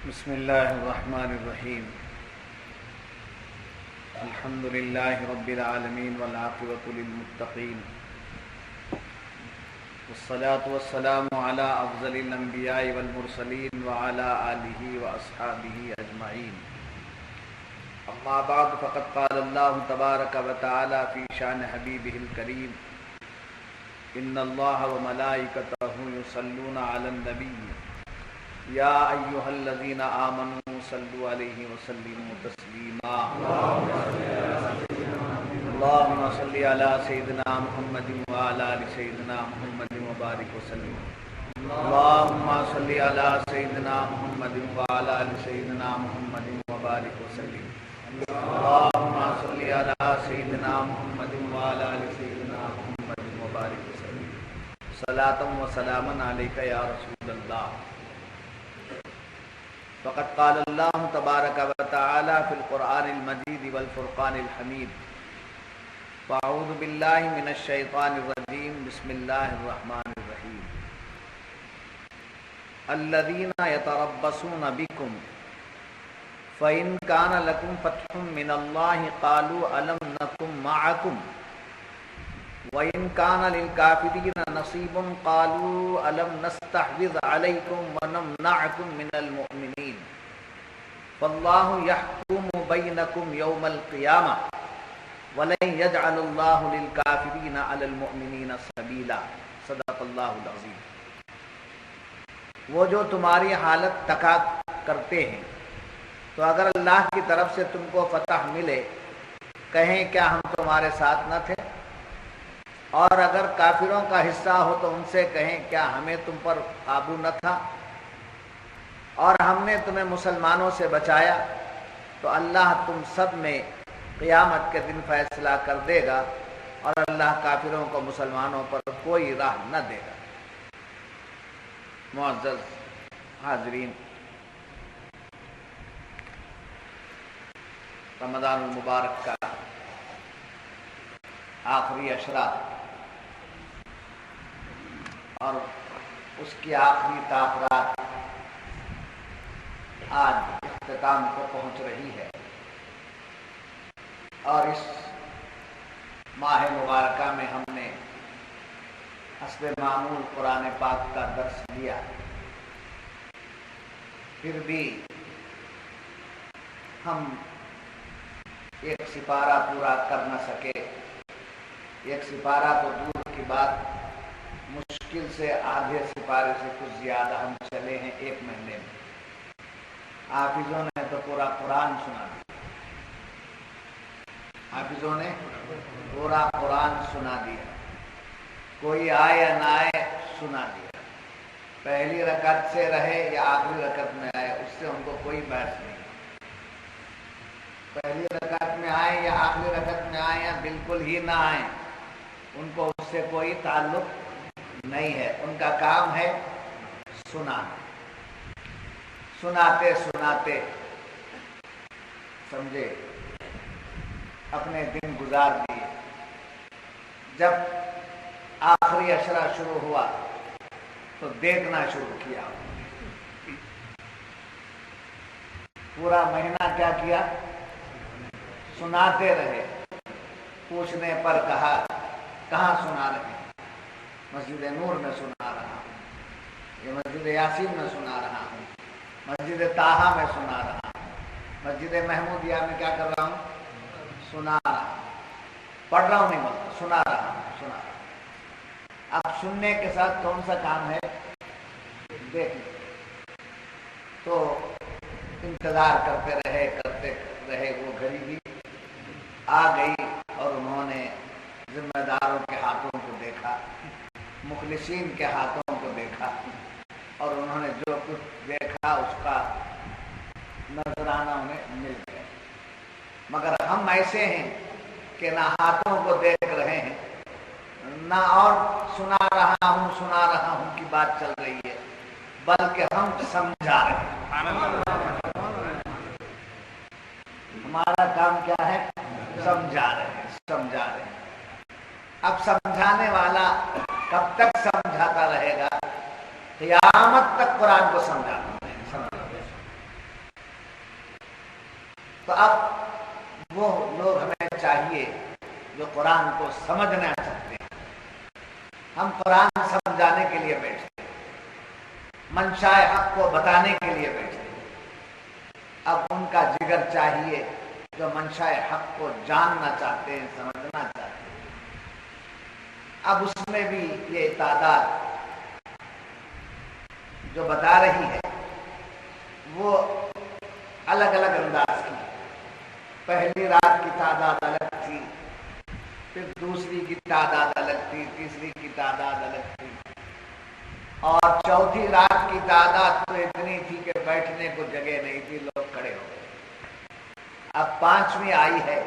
بسم اللہ الرحمن الرحیم الحمد للہ رب العالمین والعاقبۃ للمتقین والصلاة والسلام علی افضل الانبیاء والمرسلین وعلی آلہ واصحابہ اجمعین اما بعد فقد قال اللہ تبارک وتعالی فی شان حبیبہ الکریم ان اللہ وملائکتہ یصلون علی النبی یا ایھا الذین آمنوا صلوا علیہ وسلموا تسلیما اللہم صل علی سیدنا محمد وعلی آل سیدنا محمد وبارک وسلم اللہم صل علی سیدنا محمد وعلی آل سیدنا محمد وبارک وسلم اللہم صل علی سیدنا محمد وعلی آل سیدنا محمد وبارک وسلم صلاۃ و سلاما علیک یا رسول اللہ فقد قال اللہ تبارک و تعالی فی القرآن المجید والفرقان الحمید فاعوذ باللہ من الشیطان الرجیم بسم اللہ الرحمن الرحیم الذین یتربصون بکم فإن کان لکم فتح من اللہ قالوا الم نکن معکم وَإِن كَانَ لِلْكَافِرِينَ نَصِيبٌ قَالُوا أَلَمْ نَسْتَحْوِذْ عَلَيْكُمْ وَنَمْنَعْكُمْ مِنَ الْمُؤْمِنِينَ فَاللَّهُ يَحْكُمُ بَيْنَكُمْ يَوْمَ الْقِيَامَةِ وَلَن يَجْعَلَ اللَّهُ لِلْكَافِرِينَ عَلَى الْمُؤْمِنِينَ سَبِيلًا صدق اللہ العظیم۔ وہ جو تمہاری حالت تکا کرتے ہیں تو اگر اللہ کی طرف سے تم کو فتح ملے کہیں کیا ہم تمہارے ساتھ نہ تھے، اور اگر کافروں کا حصہ ہو تو ان سے کہیں کیا ہمیں تم پر قابو نہ تھا اور ہم نے تمہیں مسلمانوں سے بچایا، تو اللہ تم سب میں قیامت کے دن فیصلہ کر دے گا اور اللہ کافروں کو مسلمانوں پر کوئی راہ نہ دے گا۔ معزز حاضرین، رمضان المبارک کا آخری عشرہ اور اس کی آخری تاخرات آج اختتام کو پہنچ رہی ہے، اور اس ماہ مبارکہ میں ہم نے حسب معمول قرآن پاک کا درس لیا، پھر بھی ہم ایک سپارہ پورا کر نہ سکے۔ ایک سپارہ تو دور کی بات، مشکل سے آدھے سپارے سے کچھ زیادہ ہم چلے ہیں ایک مہینے میں۔ حافظوں نے تو پورا قرآن سنا دیا، حافظوں نے پورا قرآن سنا دیا، کوئی آئے یا نہ آئے سنا دیا، پہلی رکعت سے رہے یا آخری رکعت میں آئے اس سے ان کو کوئی بحث نہیں، پہلی رکعت میں آئے یا آخری رکعت میں آئے یا بالکل ہی نہ آئے، ان کو اس سے کوئی تعلق نہیں ہے، ان کا کام ہے سنانا۔ سناتے سناتے سمجھے اپنے دن گزار دیے۔ جب آخری عشرہ شروع ہوا تو دیکھنا شروع کیا، پورا مہینہ کیا کیا؟ سناتے رہے۔ پوچھنے پر کہا کہاں سنا رہے ہیں؟ مسجد نور میں سنا رہا ہوں، یہ مسجد یاسین میں سنا رہا ہوں، مسجد طٰہٰ میں سنا رہا ہوں، مسجد محمودیہ میں کیا کر رہا ہوں؟ سنا رہا ہوں، پڑھ رہا ہوں نہیں بولتا، سنا رہا ہوں، سنا رہا ہوں۔ اب سننے کے ساتھ کون سا کام ہے؟ دیکھیں۔ تو انتظار کرتے رہے، وہ گھڑی بھی آ گئی اور انہوں نے ذمہ داروں کے ہاتھوں کو دیکھا، مخلصین کے ہاتھوں کو دیکھا، اور انہوں نے جو کچھ دیکھا اس کا نذرانہ انہیں مل گیا۔ مگر ہم ایسے ہیں کہ نہ ہاتھوں کو دیکھ رہے ہیں، نہ اور سنا رہا ہوں کی بات چل رہی ہے، بلکہ ہم سمجھا رہے ہیں۔ ہمارا کام کیا ہے؟ سمجھا رہے ہیں۔ اب سمجھانے والا کب تک سمجھاتا رہے گا؟ قیامت تک قرآن کو سمجھاتا رہے گا۔ تو اب وہ لوگ ہمیں چاہیے جو قرآن کو سمجھنا چاہتے ہیں. ہم قرآن سمجھانے کے لیے بیٹھے، منشائے حق کو بتانے کے لیے بیٹھے. اب ان کا جگر چاہیے جو منشائے حق کو جاننا چاہتے ہیں، سمجھنا چاہتے ہیں. اب اس میں بھی یہ تعداد جو بتا رہی ہے وہ الگ الگ انداز کی. پہلی رات کی تعداد الگ تھی، پھر دوسری کی تعداد الگ تھی، تیسری کی تعداد الگ تھی، اور چوتھی رات کی تعداد تو اتنی تھی کہ بیٹھنے کو جگہ نہیں تھی، لوگ کھڑے ہو گئے. اب پانچویں آئی ہے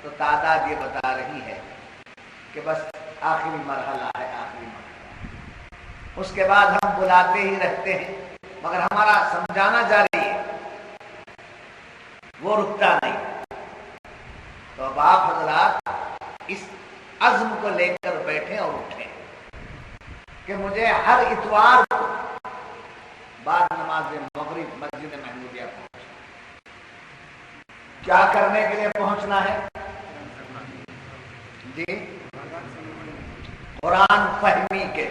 تو تعداد یہ بتا رہی ہے کہ بس آخری مرحلہ ہے، آخری مرحلہ. اس کے بعد ہم بلاتے ہی رہتے ہیں مگر ہمارا سمجھانا جاری ہے، وہ رکتا نہیں. تو اب آپ حضرات اس عزم کو لے کر بیٹھیں اور اٹھیں کہ مجھے ہر اتوار کو بعد نماز مغرب مسجد محمودیہ پہنچنا. کیا کرنے کے لیے پہنچنا ہے؟ جی قرآن فہمی کے.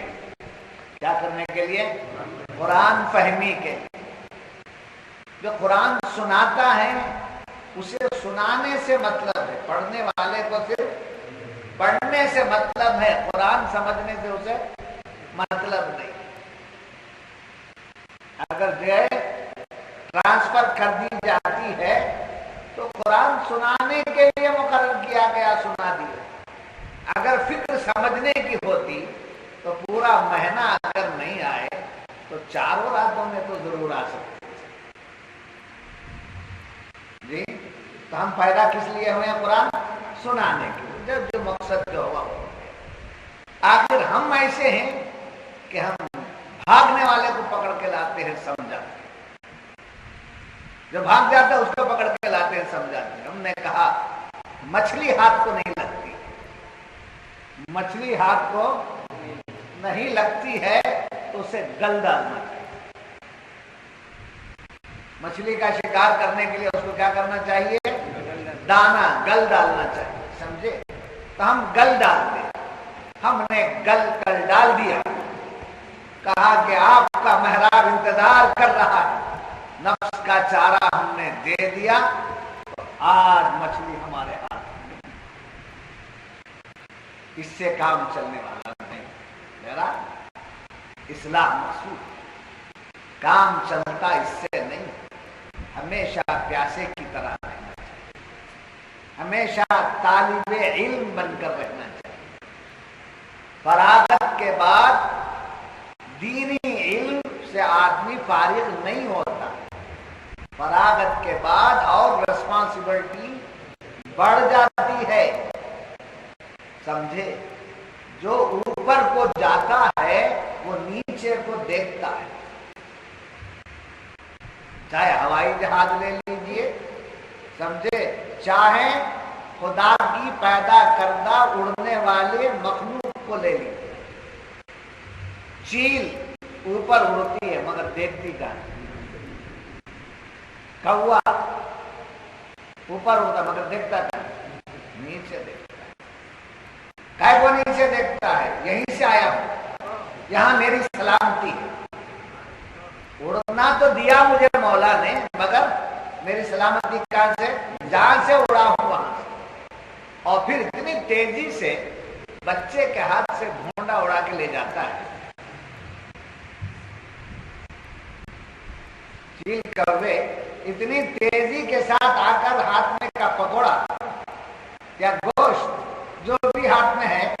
کیا کرنے کے لیے؟ قرآن فہمی کے. جو قرآن سناتا ہے اسے سنانے سے مطلب ہے، پڑھنے والے کو صرف پڑھنے سے مطلب ہے، قرآن سمجھنے سے اسے مطلب نہیں. اگر جو ہے ٹرانسفر کر دی جاتی ہے تو قرآن سنانے کے لیے مقرر کیا گیا، سنا دیا. اگر فکر سمجھنے کی ہوتی تو پورا مہینہ اگر نہیں آئے تو چاروں راتوں میں تو ضرور آ سکتے. جی تو ہم پیدا کس لیے ہوئے ہیں؟ قرآن سنانے کے لیے. جو مقصد جو ہوا. آخر ہم ایسے ہیں کہ ہم بھاگنے والے کو پکڑ کے لاتے ہیں، سمجھاتے ہیں. جو بھاگ جاتا ہے اس کو پکڑ کے لاتے ہیں، سمجھاتے ہیں. ہم نے کہا مچھلی ہاتھ کو نہیں لگتی، مچھلی ہاتھ کو نہیں لگتی ہے تو اسے گل ڈالنا چاہیے. مچھلی کا شکار کرنے کے لیے اس کو کیا کرنا چاہیے؟ دانا گل ڈالنا چاہیے. سمجھے؟ تو ہم گل ڈالتے ہیں. ہم نے گل کر ڈال دیا، کہا کہ آپ کا محراب انتظار کر رہا ہے. نفس کا چارہ ہم نے دے دیا تو آج مچھلی ہمارے ہاتھ میں. اس سے کام چلنے والا نہیں. میرا اصلاح مقصود، کام چلتا اس سے نہیں. ہمیشہ پیاسے کی طرح رہنا چاہیے، ہمیشہ طالب علم بن کر رہنا چاہیے. فراغت کے بعد دینی علم سے آدمی فارغ نہیں ہوتا. فراغت کے بعد اور رسپانسبلٹی بڑھ جاتی ہے. سمجھے؟ جو اوپر کو جاتا ہے وہ نیچے کو دیکھتا ہے. چاہے ہوائی جہاز لے لیجئے، سمجھے، چاہے خدا کی پیدا کردہ اڑنے والے مخلوق کو لے لیجئے. چیل اوپر اڑتی ہے مگر دیکھتی کہاں. کوا اوپر اڑتا مگر دیکھتا کہاں؟ نیچے دیکھتا ہے. کائے کو نیچے دیکھتا ہے؟ یہیں سے آیا ہوں، یہاں میری سلامتی ہے. اڑنا تو دیا مجھے مولا نے مگر میری سلامتی کہاں سے؟ جہاں سے اڑا ہوں وہاں سے. اور پھر اتنی تیزی سے بچے کے ہاتھ سے بھونڈا اڑا کے لے جاتا ہے. چیل کوے اتنی تیزی کے ساتھ آ کر ہاتھ میں کا پکوڑا یا گوشت جو بھی ہاتھ میں ہے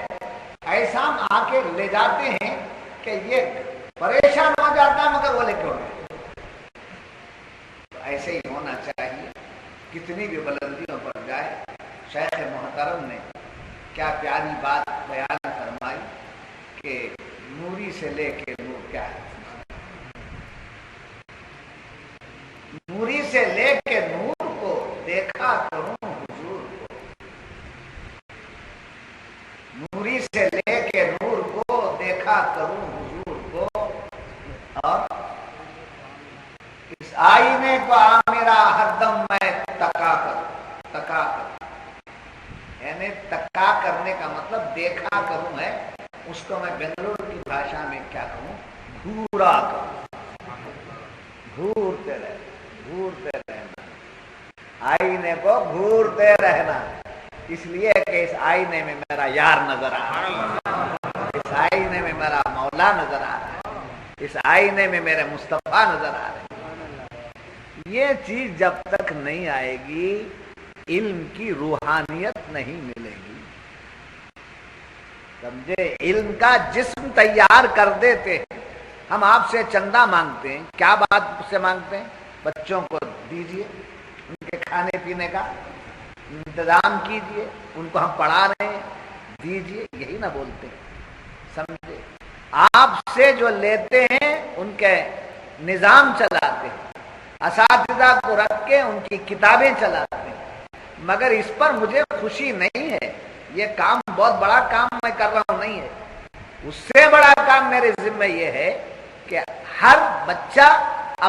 ایسا آ کے لے جاتے ہیں کہ یہ پریشان ہو جاتا ہے مگر وہ لے کے اڑے. ایسے ہی ہونا چاہیے. کتنی بھی بلندیوں پر جائے. شیخ محترم نے کیا پیاری بات بیان فرمائی کہ نوری سے لے کے نور کیا ہے؟ نوری سے لے کے نور کو دیکھا کروں حضور کو. نوری سے لے کے نور کو دیکھا کروں حضور کو. اور اس آئینے کو میرا ہر دم میں تکا کر یعنی تکا کرنے کا مطلب دیکھا کروں ہے، اس کو میں بنگلور کی بھاشا میں کیا کہوں، گھورا کروں، گھورتے رہنا، آئینے کو گھورتے رہنا، اس لیے کہ اس آئینے میں میرا یار نظر آ رہا ہے، اس آئینے میں میرا مولا نظر آ رہا ہے، اس آئینے میں میرے مصطفیٰ نظر آ رہے ہیں۔ یہ چیز جب تک نہیں آئے گی علم کی روحانیت نہیں ملے گی، سمجھے؟ علم کا جسم تیار کر دیتے ہیں۔ ہم آپ سے چندہ مانگتے ہیں، کیا بات سے مانگتے ہیں؟ بچوں کو دیجئے، ان کے کھانے پینے کا انتظام کیجئے، ان کو ہم پڑھا رہے ہیں، دیجئے، یہی نہ بولتے ہیں، سمجھے؟ آپ سے جو لیتے ہیں ان کے نظام چلاتے ہیں، اساتذہ کو رکھ کے ان کی کتابیں چلاتے ہیں، مگر اس پر مجھے خوشی نہیں ہے، یہ کام بہت بڑا کام میں کر رہا ہوں، نہیں ہے، اس سے بڑا کام میرے ذمہ یہ ہے کہ ہر بچہ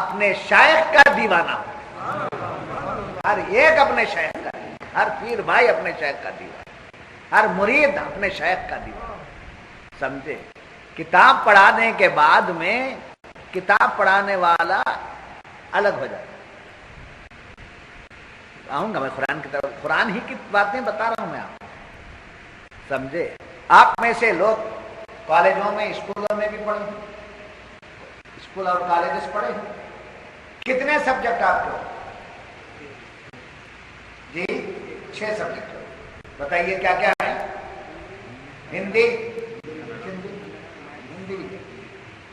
اپنے شیخ کا دیوانہ ہو، ہر ایک اپنے شیخ کا، ہر پیر بھائی اپنے شیخ کا دیوانہ، ہر مرید اپنے شیخ کا دیوانہ، سمجھے؟ کتاب پڑھانے کے بعد میں کتاب پڑھانے والا الگ ہو جائے، آؤں گا میں قرآن کی طرف، قرآن ہی کی باتیں بتا رہا ہوں میں آپ، سمجھے؟ آپ میں سے لوگ کالجوں میں اسکولوں میں بھی پڑھے، اسکول اور کالجز پڑھے، کتنے سبجیکٹ آپ کو؟ جی 6 سبجیکٹ، بتائیے کیا کیا ہے؟ ہندی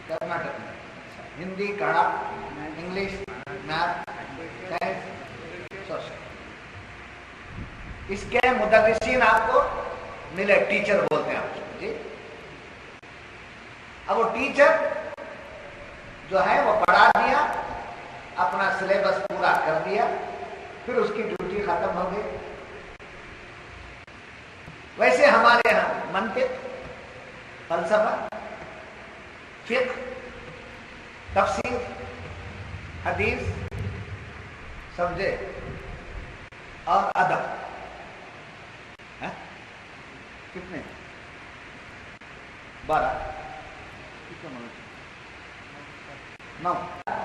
کرناٹک میں، ہندی، کڑا، انگلش، میتھ، سائنس، سوشل۔ اس کے مدرسین آپ کو ملے، ٹیچر بولتے ہیں آپ کو، جی۔ اب وہ ٹیچر جو ہے وہ پڑھا دیا، اپنا سلیبس پورا کر دیا، پھر اس کی ڈیوٹی ختم ہو گئی۔ ویسے ہمارے یہاں منطق، فلسفہ، فقہ، تفسیر، حدیث، سمجھے، اور ادب، کتنے؟ 12، 9۔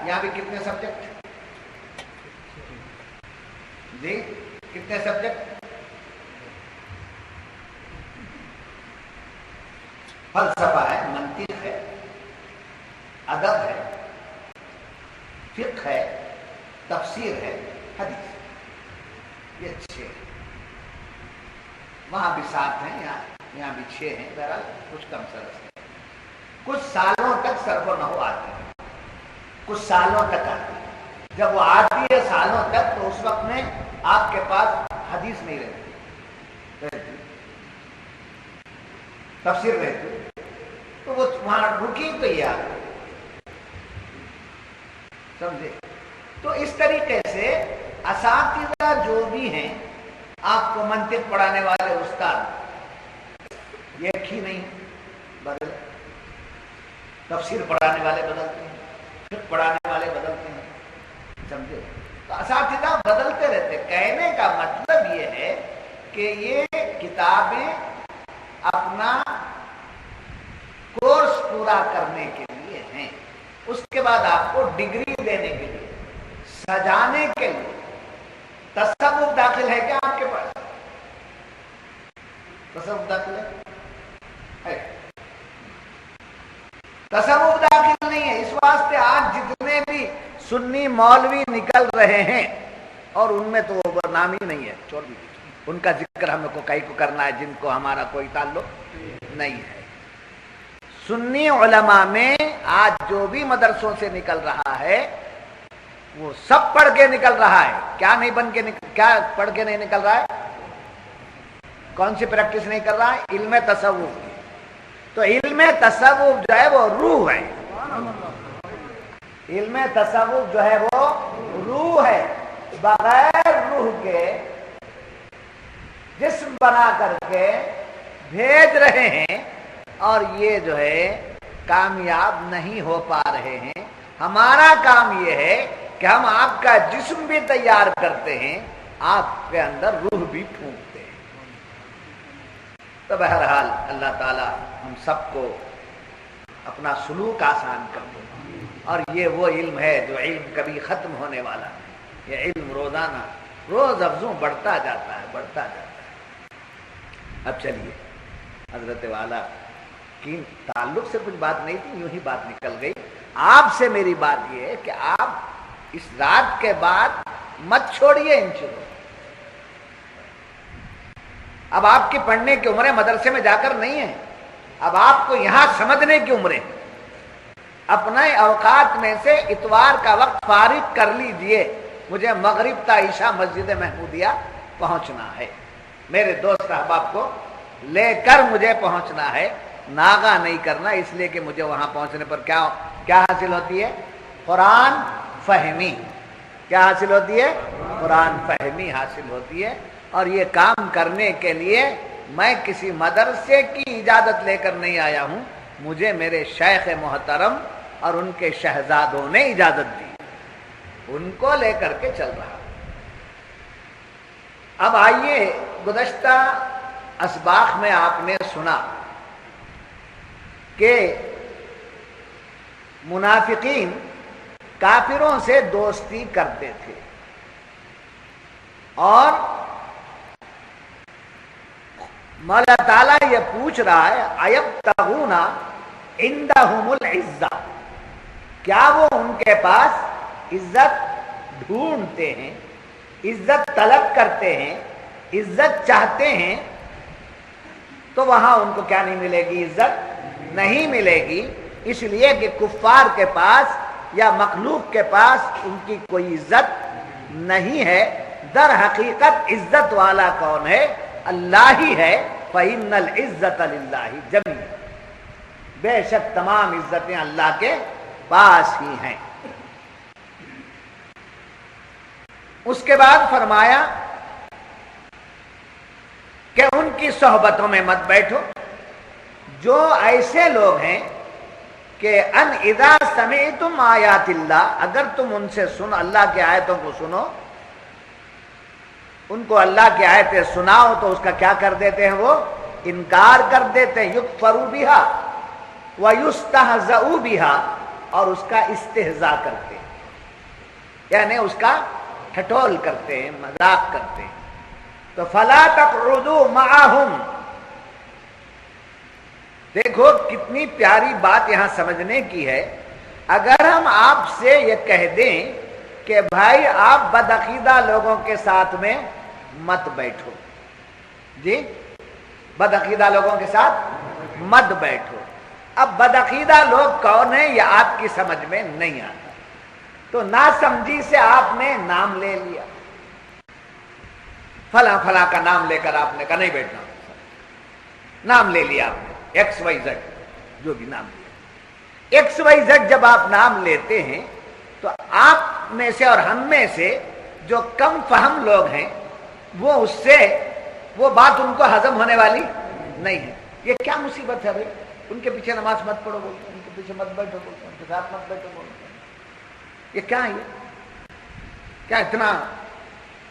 یہاں بھی کتنے سبجیکٹ؟ جی کتنے سبجیکٹ؟ فلسفہ ہے، منطق ہے، ادب ہے، فقہ ہے، تفسیر ہے، حدیث، یہ 6۔ وہاں بھی 7 ہیں، یہاں بھی 6 ہیں، بہرحال کچھ کم سرس ہے۔ کچھ سالوں تک صرف و نحو آتی ہے، کچھ سالوں تک آتی ہے، جب وہ آتی ہے سالوں تک تو اس وقت میں آپ کے پاس حدیث نہیں رہتی، تفسیر رہتی، تو وہ وہاں رکی تو یہ آ گئی، سمجھے؟ تو اس طریقے سے اساتذہ جو بھی ہیں، آپ کو منطق پڑھانے والے استاد ایک ہی نہیں بدل، تفسیر پڑھانے والے بدلتے ہیں، فقہ پڑھانے والے بدلتے ہیں، سمجھے؟ تو اساتذہ بدلتے رہتے۔ کہنے کا مطلب یہ ہے کہ یہ کتابیں اپنا کورس پورا کرنے کے لیے ہیں، اس کے بعد آپ کو ڈگری دینے کے لیے، سجانے کے لیے۔ تصوف داخل ہے کیا آپ کے پاس؟ تصوف داخل ہے؟ تصوف داخل نہیں ہے، اس واسطے آج جتنے بھی سنی مولوی نکل رہے ہیں، اور ان میں تو وہ نام ہی نہیں ہے، چھوڑ دیجیے، ان کا ذکر ہمیں کو کئی کو کرنا ہے جن کو ہمارا کوئی تعلق نہیں ہے۔ سنی علماء میں آج جو بھی مدرسوں سے نکل رہا ہے وہ سب پڑھ کے نکل رہا ہے، کیا نہیں بن کے کیا پڑھ کے نہیں نکل رہا ہے؟ کون سی پریکٹس نہیں کر رہا ہے؟ علم تصوف کی۔ تو علم تصوف جو ہے وہ روح ہے، علم تصوف جو ہے وہ روح ہے، بغیر روح کے جسم بنا کر کے بھیج رہے ہیں، اور یہ جو ہے کامیاب نہیں ہو پا رہے ہیں۔ ہمارا کام یہ ہے کہ ہم آپ کا جسم بھی تیار کرتے ہیں، آپ کے اندر روح بھی پھونکتے ہیں۔ تو بہرحال اللہ تعالیٰ ہم سب کو اپنا سلوک آسان کر دے، اور یہ وہ علم ہے جو علم کبھی ختم ہونے والا ہے۔ یہ علم روزانہ روز افزوں بڑھتا جاتا ہے، بڑھتا جاتا ہے۔ اب چلیے، حضرت والا کی تعلق سے کچھ بات نہیں تھی، یوں ہی بات نکل گئی۔ آپ سے میری بات یہ ہے کہ آپ اس رات کے بعد مت چھوڑیے ان چیزوں۔ اب آپ کی پڑھنے کی عمریں مدرسے میں جا کر نہیں ہیں، اب آپ کو یہاں سمجھنے کی عمریں۔ اپنے اوقات میں سے اتوار کا وقت فارغ کر لیجئے، مجھے مغرب تا عشاء مسجد محمودیہ پہنچنا ہے، میرے دوست احباب کو لے کر مجھے پہنچنا ہے، ناغہ نہیں کرنا، اس لیے کہ مجھے وہاں پہنچنے پر کیا حاصل ہوتی ہے؟ قرآن فہمی۔ کیا حاصل ہوتی ہے؟ قرآن فہمی حاصل ہوتی ہے۔ اور یہ کام کرنے کے لیے میں کسی مدرسے کی اجازت لے کر نہیں آیا ہوں، مجھے میرے شیخ محترم اور ان کے شہزادوں نے اجازت دی، ان کو لے کر کے چل رہا۔ اب آئیے، گزشتہ اسباق میں آپ نے سنا کہ منافقین کافروں سے دوستی کرتے تھے، اور مولا تعالیٰ یہ پوچھ رہا ہے ایبتغون عندہم العزہ، کیا وہ ان کے پاس عزت ڈھونڈتے ہیں، عزت طلب کرتے ہیں، عزت چاہتے ہیں؟ تو وہاں ان کو کیا نہیں ملے گی؟ عزت نہیں ملے گی، اس لیے کہ کفار کے پاس یا مخلوق کے پاس ان کی کوئی عزت نہیں ہے۔ در حقیقت عزت والا کون ہے؟ اللہ ہی ہے۔ فَإِنَّ الْعِزَّةَ لِلَّهِ جَمِيعًا، بے شک تمام عزتیں اللہ کے پاس ہی ہیں۔ اس کے بعد فرمایا کہ ان کی صحبتوں میں مت بیٹھو، جو ایسے لوگ ہیں کہ ان اذا سمعتم آیات اللہ، اگر تم ان سے اللہ کی آیتوں کو سنو، ان کو اللہ کی آیتیں سناؤ تو اس کا کیا کر دیتے ہیں؟ وہ انکار کر دیتے ہیں۔ یکفروا بہا ویستہزأ بہا، اور اس کا استہزاء کرتے ہیں، یعنی اس کا ٹھٹول کرتے ہیں، مذاق کرتے ہیں۔ تو فلا تقعدوا معهم، دیکھو کتنی پیاری بات یہاں سمجھنے کی ہے۔ اگر ہم آپ سے یہ کہہ دیں کہ بھائی آپ بدعقیدہ لوگوں کے ساتھ میں مت بیٹھو، جی بدعقیدہ لوگوں کے ساتھ مت بیٹھو، اب بدعقیدہ لوگ کون ہیں یہ آپ کی سمجھ میں نہیں آتا، تو ناسمجھی سے آپ نے نام لے لیا، فلاں فلاں کا نام لے کر آپ نے کہا نہیں بیٹھنا، نام لے لیا آپ نے ایکس وائی زیڈ، جو بھی نام لیا۔ ایکس وائی زیڈ جب آپ نام لیتے ہیں تو آپ میں سے اور ہم میں سے جو کم فہم لوگ ہیں وہ بات ان کو ہضم ہونے والی نہیں ہے۔ یہ کیا مصیبت ہے بھائی؟ ان کے پیچھے نماز مت پڑھو بولتے ہیں، ان کے پیچھے مت بیٹھو بولتے ہیں، ان کے ساتھ مت بیٹھو بولتے ہیں، یہ کیا ہے؟ کیا اتنا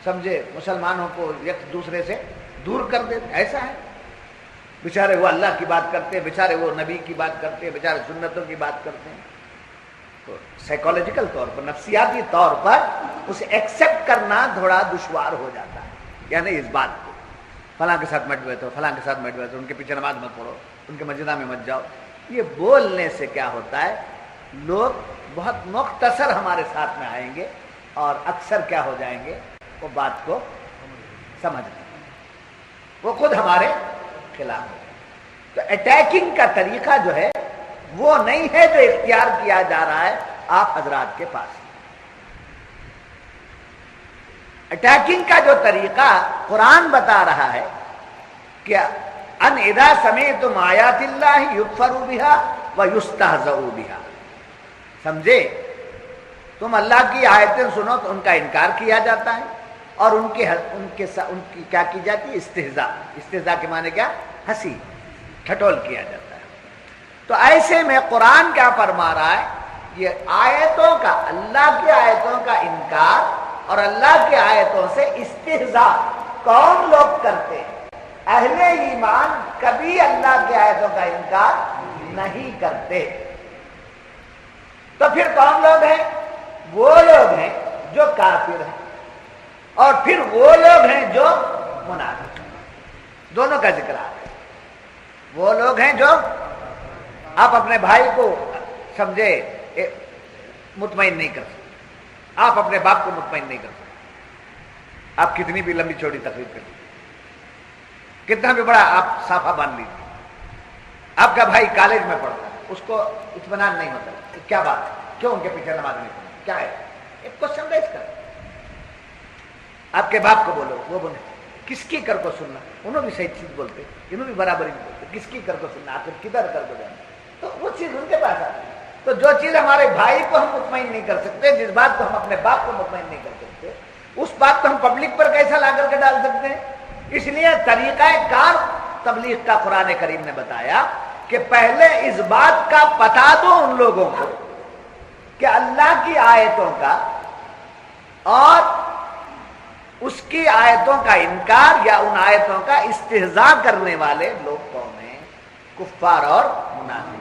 سمجھے مسلمانوں کو ایک دوسرے سے دور کر دیتے؟ ایسا ہے؟ بیچارے وہ اللہ کی بات کرتے ہیں، بیچارے وہ نبی کی بات کرتے ہیں، بیچارے سنتوں کی بات کرتے ہیں۔ تو سائیکولوجیکل طور پر، نفسیاتی طور پر اسے ایکسیپٹ کرنا تھوڑا دشوار ہو جاتا ہے، یعنی اس بات کو فلاں کے ساتھ مت بیٹھو، فلاں کے ساتھ مت بیٹھو، ان کے پیچھے نماز مت پڑھو، ان کے مسجدہ میں مت جاؤ۔ یہ بولنے سے کیا ہوتا ہے؟ لوگ بہت مختصر ہمارے ساتھ میں آئیں گے اور اکثر کیا ہو جائیں گے؟ وہ بات کو سمجھ لیں، وہ خود ہمارے خلاف ہے۔ تو اٹیکنگ کا طریقہ جو ہے وہ نہیں ہے جو اختیار کیا جا رہا ہے آپ حضرات کے پاس۔ اٹیکنگ کا جو طریقہ قرآن بتا رہا ہے کہ ان اذا سمعتم آیات اللہ یکفر بہا ویستہزأ بہا، سمجھے؟ تم اللہ کی آیتیں سنو تو ان کا انکار کیا جاتا ہے، اور ان کی کیا کی جاتی ہے؟ استہزاء۔ استہزاء کے معنی کیا؟ ہنسی، ٹھٹول کیا جاتا ہے۔ تو ایسے میں قرآن کیا فرما رہا ہے؟ یہ آیتوں کا، اللہ کی آیتوں کا انکار اور اللہ کی آیتوں سے استہزاء کون لوگ کرتے ہیں؟ اہل ایمان کبھی اللہ کی آیتوں کا انکار نہیں کرتے. تو پھر کون لوگ ہیں؟ وہ لوگ ہیں جو کافر ہیں اور پھر وہ لوگ ہیں جو منافق ہیں. دونوں کا ذکر آ ہے. وہ لوگ ہیں جو آپ اپنے بھائی کو سمجھے مطمئن نہیں کر سکتے, آپ اپنے باپ کو مطمئن نہیں کر سکتے, آپ کتنی بھی لمبی چوڑی تقریر کر لیجیے, کتنا بھی بڑا آپ صافہ باندھ لیجیے, آپ کا بھائی کالج میں پڑھتا ہے, اس کو اطمینان نہیں ہوتا. کیا بات ہے, کیوں ان کے پیچھے نماز نہیں پڑھتی, کیا ہے؟ ایک کوشچن ریز کر. آپ کے باپ کو بولو, وہ بولے کس کی کر کو سننا, انہوں بھی صحیح چیز بولتے, انہوں بھی برابری بولتے, کس کی کر کو سننا, آخر کدھر کر کو جانا, تو وہ چیز ان کے پاس آتی ہے. تو جو چیز ہمارے بھائی کو ہم مطمئن نہیں کر سکتے, جس بات کو ہم اپنے باپ کو مطمئن نہیں کر سکتے, اس بات کو ہم پبلک پر کیسا لا کر کے ڈال سکتے ہیں؟ اس لیے طریقہ کار تبلیغ کا قرآن کریم نے بتایا کہ پہلے اس بات کا بتا دو ان لوگوں کو کہ اللہ کی آیتوں کا اور اس کی آیتوں کا انکار یا ان آیتوں کا استہزاء کرنے والے لوگ کون ہیں؟ کفار اور منافق.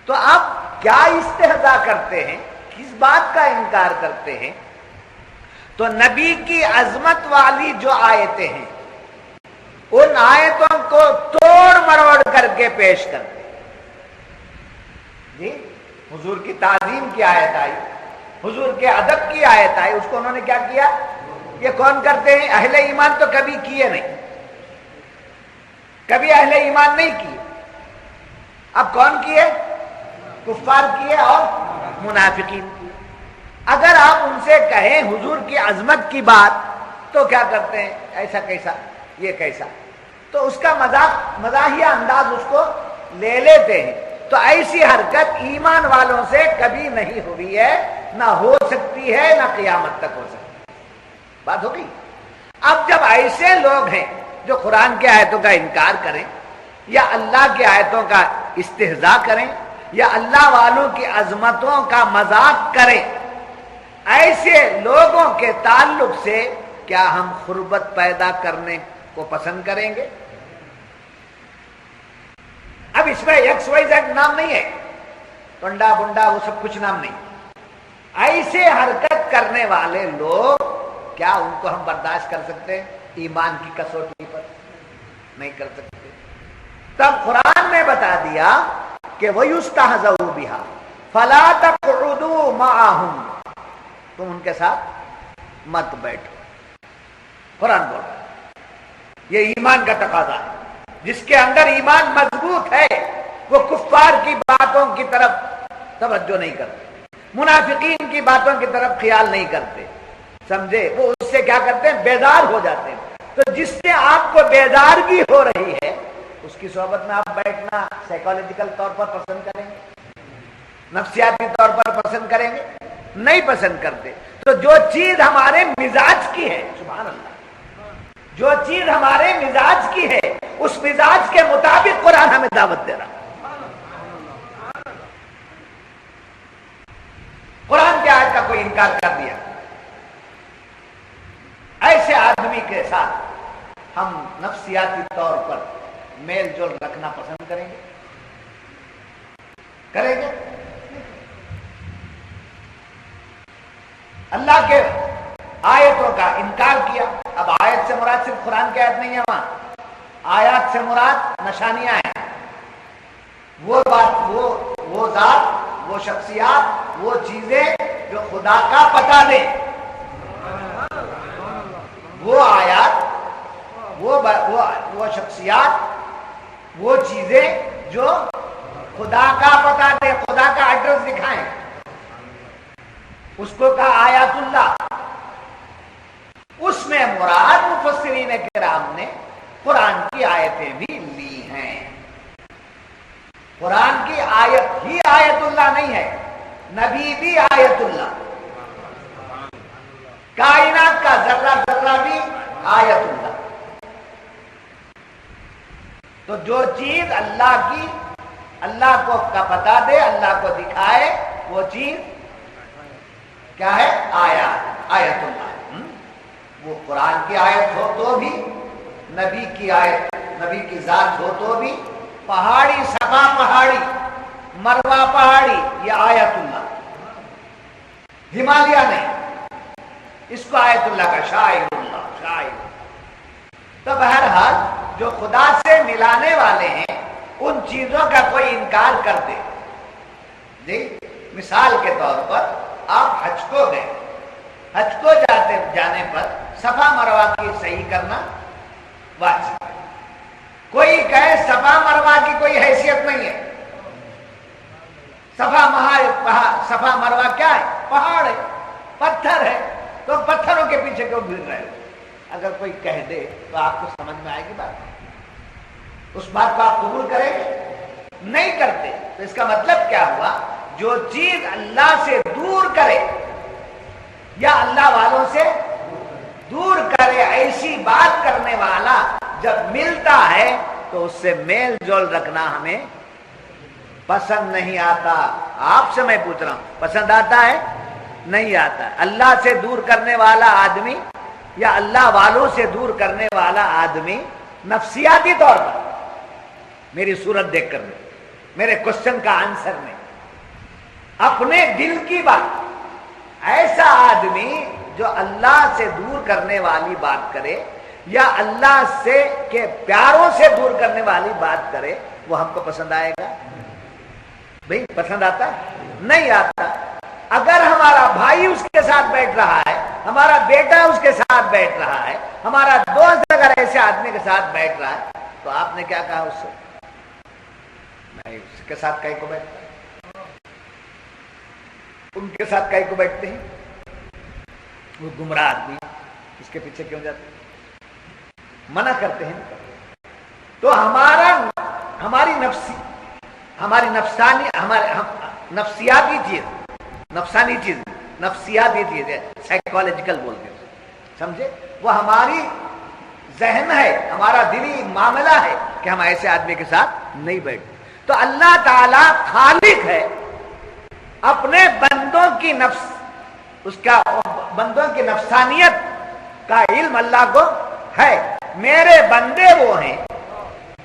تو آپ کیا استہزاء کرتے ہیں, کس بات کا انکار کرتے ہیں؟ تو نبی کی عظمت والی جو آیتیں ہیں ان آیتوں کو توڑ مروڑ کر کے پیش کرتے ہیں. جی, حضور کی تعظیم کی آیت آئی, حضور کے ادب کی آیت آئی, اس کو انہوں نے کیا کیا؟ یہ کون کرتے ہیں؟ اہل ایمان تو کبھی کیے نہیں, کبھی اہل ایمان نہیں کیے. اب کون کیے؟ کفار کیے اور منافقین کیے. اگر آپ ان سے کہیں حضور کی عظمت کی بات تو کیا کرتے ہیں؟ ایسا کیسا, یہ کیسا, تو اس کا مزاحیہ انداز اس کو لے لیتے ہیں. تو ایسی حرکت ایمان والوں سے کبھی نہیں ہوئی ہے, نہ ہو سکتی ہے, نہ قیامت تک ہو سکتی ہے. بات ہو گئی. اب جب ایسے لوگ ہیں جو قرآن کی آیتوں کا انکار کریں یا اللہ کی آیتوں کا استہزاء کریں یا اللہ والوں کی عظمتوں کا مذاق کریں, ایسے لوگوں کے تعلق سے کیا ہم غربت پیدا کرنے کو پسند کریں گے؟ اب اس میں ایکس وائی زیڈ نام نہیں ہے, ٹنڈا بنڈا وہ سب کچھ نام نہیں. ایسے حرکت کرنے والے لوگ کیا ان کو ہم برداشت کر سکتے ہیں؟ ایمان کی کسوٹی پر نہیں کر سکتے. تب قرآن نے بتا دیا کہ وَيُسْتَهْزَوْا بِهَا فَلَا تَقْعُدُوا مَعَهُمْ, تم ان کے ساتھ مت بیٹھو. قرآن بول رہا ہے یہ ایمان کا تقاضا ہے. جس کے اندر ایمان مضبوط ہے وہ کفار کی باتوں کی طرف توجہ نہیں کرتے, منافقین کی باتوں کی طرف خیال نہیں کرتے, سمجھے؟ وہ اس سے کیا کرتے ہیں؟ بیدار ہو جاتے ہیں. تو جس سے آپ کو بیدارگی ہو رہی ہے اس کی صحبت میں آپ بیٹھنا سائیکالوجیکل طور پر پسند کریں گے, نفسیاتی طور پر پسند کریں گے؟ نہیں پسند کرتے. تو جو چیز ہمارے مزاج کی ہے, سبحان اللہ, جو چیز ہمارے مزاج کی ہے اس مزاج کے مطابق قرآن ہمیں دعوت دے رہا. قرآن کی آیت کا کوئی انکار کر دیا, ایسے آدمی کے ساتھ ہم نفسیاتی طور پر میل جول رکھنا پسند کریں گے؟ کریں گے؟ اللہ کے آیتوں کا انکار کیا. اب آیت سے مراد صرف قرآن کی آیت نہیں ہے, وہاں آیات سے مراد نشانیاں ہیں. وہ بات, وہ ذات, وہ شخصیات, وہ چیزیں جو خدا کا پتہ دیں, وہ آیات, وہ شخصیات, وہ چیزیں جو خدا کا پتہ دیں, خدا کا ایڈریس دکھائیں, اس کو کہا آیات اللہ. اس میں مراد مفسرین کرام نے قرآن کی آیتیں بھی لی ہیں. قرآن کی آیت ہی آیت اللہ نہیں ہے, نبی بھی آیت اللہ, کائنات کا ذرہ ذرہ بھی آیت اللہ. تو جو چیز اللہ کی, اللہ کو کا پتہ دے, اللہ کو دکھائے, وہ چیز کیا ہے؟ آیات. آیت اللہ، وہ قرآن کی آیت ہو تو بھی، نبی کی آیت، نبی کی ذات ہو تو بھی، پہاڑی صفا پہاڑی، مروہ پہاڑی، یہ آیت اللہ، ہمالیہ نہیں، اس کو آیت اللہ کا شاعر اللہ، شاعر۔ تو بہرحال جو خدا سے ملانے والے ہیں ان چیزوں کا کوئی انکار کر دے، جی مثال کے طور پر آپ حج کو گئے، حج کو جانے پر صفا مروہ کی صحیح کرنا واجب ہے۔ کوئی کہے صفا مروہ کی کوئی حیثیت نہیں ہے، صفا مروہ کیا ہے؟ پہاڑ ہے، پتھر ہے، تو پتھروں کے پیچھے کیوں بھیڑ رہے ہو؟ اگر کوئی کہہ دے تو آپ کو سمجھ میں آئے گی بات، اس بات کو آپ قبول کریں گے؟ نہیں کرتے۔ تو اس کا مطلب کیا ہوا؟ جو چیز اللہ سے دور کرے یا اللہ والوں سے دور کرے، ایسی بات کرنے والا جب ملتا ہے تو اس سے میل جول رکھنا ہمیں پسند نہیں آتا۔ آپ سے میں پوچھ رہا ہوں، پسند آتا ہے؟ نہیں آتا۔ اللہ سے دور کرنے والا آدمی یا اللہ والوں سے دور کرنے والا آدمی نفسیاتی طور پر، میری صورت دیکھ کر میرے کوشچن کا آنسر میں، اپنے دل کی بات، ایسا آدمی جو اللہ سے دور کرنے والی بات کرے یا اللہ سے کے پیاروں سے دور کرنے والی بات کرے، وہ ہم کو پسند آئے گا؟ بھئی پسند آتا ہے؟ نہیں آتا۔ اگر ہمارا بھائی اس کے ساتھ بیٹھ رہا ہے، ہمارا بیٹا اس کے ساتھ بیٹھ رہا ہے، ہمارا دوست اگر ایسے آدمی کے ساتھ بیٹھ رہا ہے، تو آپ نے کیا کہا اس سے؟ میں اس کے ساتھ کئی کو بیٹھتا ہے، ان کے ساتھ کئی کو بیٹھتے ہیں، وہ گمراہ آدمی اس کے پیچھے کیوں جاتے ہیں؟ منع کرتے ہیں۔ تو ہماری نفسیاتی چیز، نفسانی چیز، نفسیاتی چیز ہے، سائیکالوجیکل بولتے ہیں، سمجھے؟ وہ ہماری ذہن ہے، ہمارا دلی معاملہ ہے کہ ہم ایسے آدمی کے ساتھ نہیں بیٹھتے۔ تو اللہ تعالی خالق ہے، اپنے بندوں کی بندوں کی نفسانیت کا علم اللہ کو ہے۔ میرے بندے وہ ہیں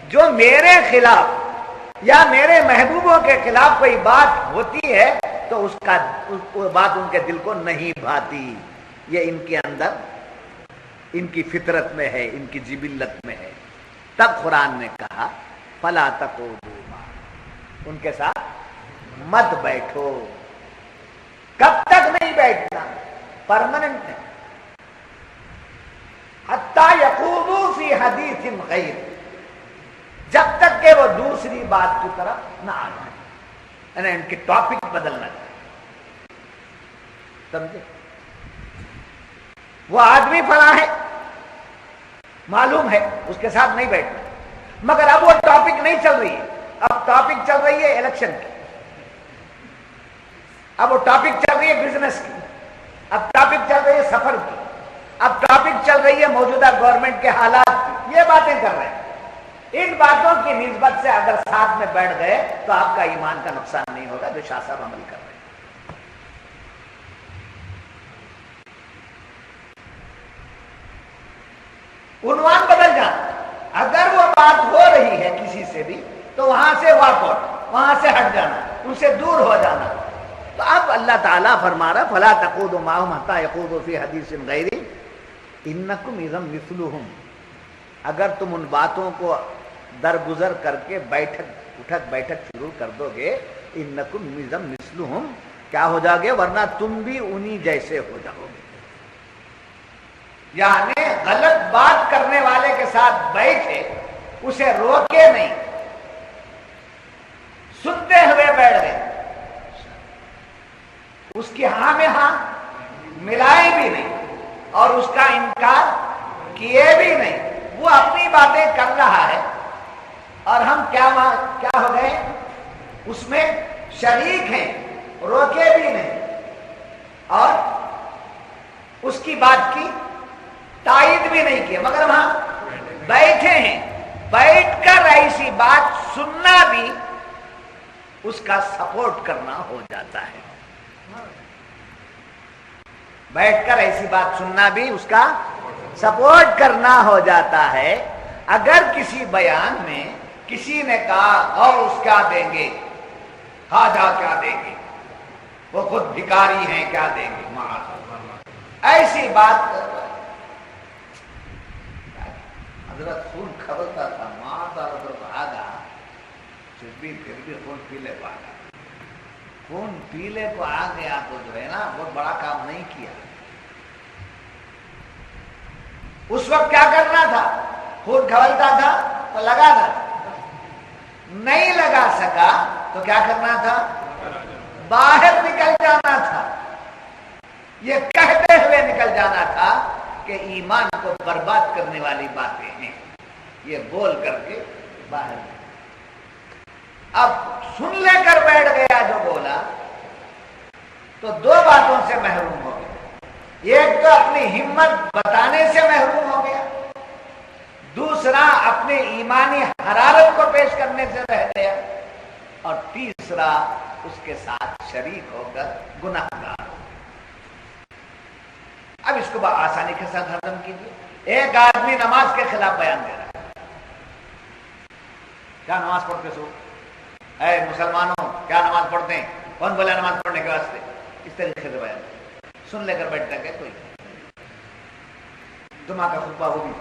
جو میرے خلاف یا میرے محبوبوں کے خلاف کوئی بات ہوتی ہے تو اس بات ان کے دل کو نہیں بھاتی، یہ ان کے اندر، ان کی فطرت میں ہے، ان کی جبلت میں ہے۔ تب قرآن نے کہا فلا تقعدوا معهم، ان کے ساتھ مت بیٹھو۔ کب تک نہیں بیٹھنا؟ پرماننٹ ہے، حتی یخوضوا فی حدیث غیر، جب تک کہ وہ دوسری بات کی طرف نہ آ جائے، یعنی ان کے ٹاپک بدلنا چاہیے، سمجھے؟ وہ آدمی فلاں ہے، معلوم ہے اس کے ساتھ نہیں بیٹھنا، مگر اب وہ ٹاپک نہیں چل رہی ہے، اب ٹاپک چل رہی ہے الیکشن کی، اب وہ ٹاپک چل رہی ہے بزنس کی، اب ٹاپک چل رہی ہے سفر کی، اب ٹاپک چل رہی ہے موجودہ گورنمنٹ کے حالات کی، یہ باتیں کر رہے ہیں۔ ان باتوں کی نسبت سے اگر ساتھ میں بیٹھ گئے تو آپ کا ایمان کا نقصان نہیں ہوگا، جو شاہ صاحب عمل کر رہے ہیں۔ عنوان بدل جانا، اگر وہ بات ہو رہی ہے کسی سے بھی تو وہاں سے واک آؤٹ، وہاں سے ہٹ جانا، ان سے دور ہو جانا۔ تو اب اللہ تعالیٰ فرما رہا فلا تقعدوا معهم حتى يخوضوا في حديث غيره انکم اذا مثلهم، اگر تم ان باتوں کو درگزر کر کے اٹھک بیٹھک شروع کر دو گے، انکم اذا مثلهم، کیا ہو جاؤ گے؟ ورنہ تم بھی انہی جیسے ہو جاؤ گے۔ یعنی غلط بات کرنے والے کے ساتھ بیٹھے، اسے روکے نہیں، سنتے ہوئے بیٹھ گئے، اس کی ہاں میں ہاں ملائے بھی نہیں اور اس کا انکار کیے بھی نہیں، وہ اپنی باتیں کر رہا ہے اور ہم کیا ہو گئے؟ اس میں شریک ہیں، روکے بھی نہیں اور اس کی بات کی تائید بھی نہیں کیا، مگر وہاں بیٹھے ہیں۔ بیٹھ کر ایسی بات سننا بھی اس کا سپورٹ کرنا ہو جاتا ہے۔ بیٹھ کر ایسی بات سننا بھی اس کا سپورٹ کرنا ہو جاتا ہے. اگر کسی بیان میں کسی نے کہا اور اس کیا دیں گے، خواجہ کیا دیں گے، وہ خود بھکاری ہیں کیا دیں گے، ایسی بات حضرت خون کھولتا تھا، ماں حضرت آگا پھر بھی خون پیلے کو آ گیا. خون پیلے کو آ گیا تو جو ہے نا بہت بڑا کام نہیں کیا. اس وقت کیا کرنا تھا؟ خون کھولتا تھا تو لگانا تھا، نہیں لگا سکا تو کیا کرنا تھا؟ باہر نکل جانا تھا. یہ کہتے ہوئے نکل جانا تھا کہ ایمان کو برباد کرنے والی باتیں ہیں، یہ بول کر کے باہر. اب سن لے کر بیٹھ گیا جو بولا تو دو باتوں سے محروم ہو گیا. ایک تو اپنی ہمت بتانے سے محروم ہو گیا، دوسرا اپنے ایمانی حرارت کو پیش کرنے سے رہ گیا، اور تیسرا اس کے ساتھ شریک ہو کر گناہ گار. اب اس کو آسانی کے ساتھ ہضم کیجیے. ایک آدمی نماز کے خلاف بیان دے رہا ہے، کیا نماز پڑھتے سو؟ اے مسلمانوں کیا نماز پڑھتے ہیں؟ کون بولا نماز پڑھنے کے واسطے؟ اس طریقے سے بیان سن لے کر بیٹھتا ہے کوئی جمعہ کا خطبہ ہوگی.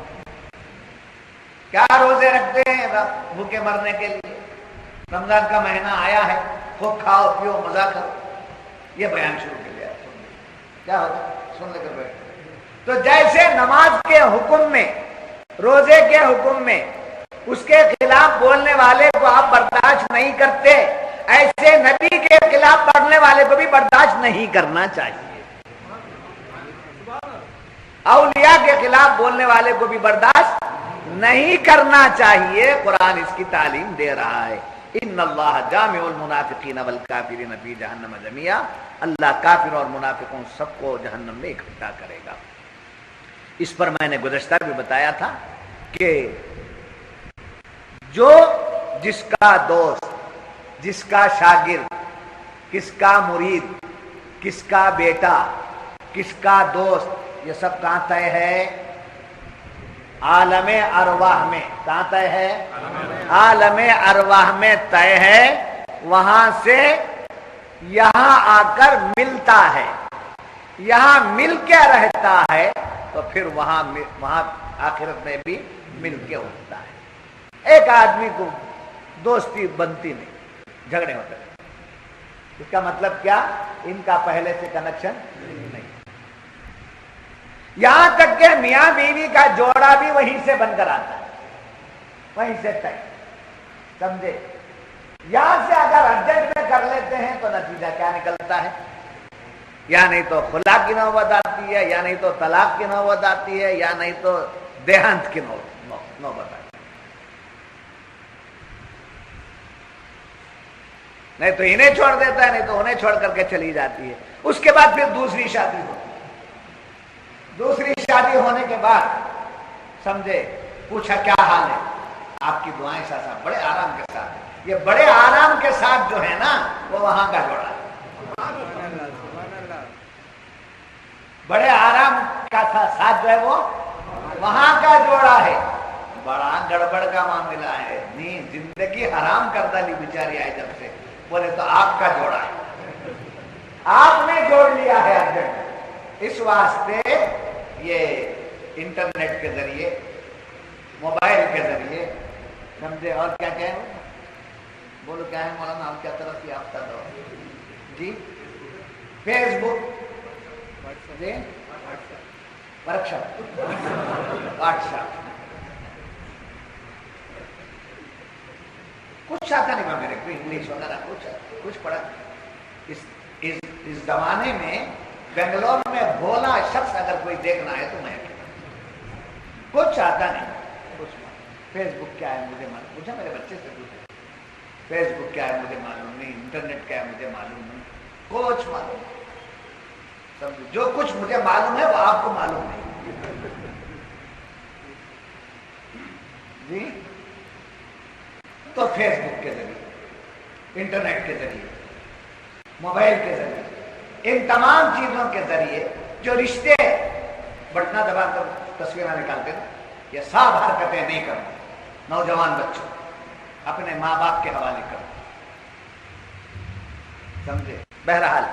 کیا روزے رکھتے ہیں بھوکے مرنے کے لیے؟ رمضان کا مہینہ آیا ہے، خوب کھاؤ پیو مزہ کرو. یہ بیان شروع کر دیا. کیا ہوتا؟ سن لے کر بیٹھ. تو جیسے نماز کے حکم میں، روزے کے حکم میں اس کے خلاف بولنے والے کو آپ برداشت نہیں کرتے، ایسے نبی کے خلاف پڑھنے والے کو بھی برداشت نہیں کرنا چاہیے. اولیاء کے خلاف بولنے والے کو بھی برداشت نہیں کرنا چاہیے. قرآن اس کی تعلیم دے رہا ہے. ان اللہ جامع المنافقین والکافرین فی جہنم جميعا. اللہ کافر اور منافقوں سب کو جہنم میں اکٹھا کرے گا. اس پر میں نے گزشتہ بھی بتایا تھا کہ جو جس کا دوست، جس کا شاگرد، کس کا مرید، کس کا بیٹا، کس کا دوست، یہ سب کہاں طے ہے؟ عالم ارواح میں. کہاں طے ہے؟ عالم ارواح میں طے ہے. وہاں سے یہاں آ کر ملتا ہے، یہاں مل کے رہتا ہے، تو پھر وہاں آخرت میں بھی مل کے ہوتا ہے. ایک آدمی کو دوستی بنتی نہیں، جھگڑے ہوتے ہیں. اس کا مطلب کیا؟ ان کا پہلے سے کنیکشن نہیں. یہاں تک کہ میاں بیوی کا جوڑا بھی وہیں سے بن کر آتا ہے، وہیں سے طے. سمجھے؟ یہاں سے اگر ایڈجسٹ میں کر لیتے ہیں تو نتیجہ کیا نکلتا ہے؟ یا نہیں تو خلا کی نوبت آتی ہے، یا نہیں تو طلاق کی نوبت آتی ہے، یا نہیں تو دیہانت کی نوبت آتی ہے. نہیں تو انہیں چھوڑ دیتا ہے، نہیں تو انہیں چھوڑ کر کے چلی جاتی ہے. اس کے بعد پھر دوسری شادی ہوتی ہے. دوسری شادی ہونے کے بعد سمجھے پوچھا کیا حال ہے؟ آپ کی دعائیں صاحب بڑے آرام کے ساتھ. یہ بڑے آرام کے ساتھ جو ہے نا وہ وہاں کا جوڑا ہے. بڑے آرام کا ساتھ جو ہے وہ وہاں کا جوڑا ہے. بڑا گڑبڑ کا معاملہ ہے. نہیں، زندگی حرام کر ڈالی بیچاری آئے جب سے. بولے تو آپ کا جوڑا ہے، آپ نے جوڑ لیا ہے ارجنٹ. اس واسطے یہ انٹرنیٹ کے ذریعے، موبائل کے ذریعے سمجھے. اور کیا کیا ہے؟ بولو کیا ہے مولانا؟ آپ کیا طرف کی آپ کا دور جی؟ فیس بک جی، ورک شاپ، واٹس ایپ. کچھ آتا نہیں میرے کو انگلش وغیرہ، کچھ پڑھا. اس زمانے میں بنگلور میں بولا شخص اگر کوئی دیکھنا ہے تو میں کچھ آتا نہیں. کچھ فیس بک کیا ہے مجھے معلوم، پوچھا میرے بچے سے پوچھا فیس بک کیا ہے مجھے معلوم نہیں، انٹرنیٹ کیا ہے مجھے معلوم نہیں، کچھ معلوم نہیں. سمجھو جو کچھ مجھے معلوم ہے وہ آپ کو معلوم نہیں. جی تو فیس بک کے ذریعے، انٹرنیٹ کے ذریعے، موبائل کے ذریعے، ان تمام چیزوں کے ذریعے جو رشتے بٹنا دبا کر تصویریں نکالتے نا، یہ سب حرکتیں نہیں کرنا، نوجوان بچوں اپنے ماں باپ کے حوالے کرو، سمجھے؟ بہرحال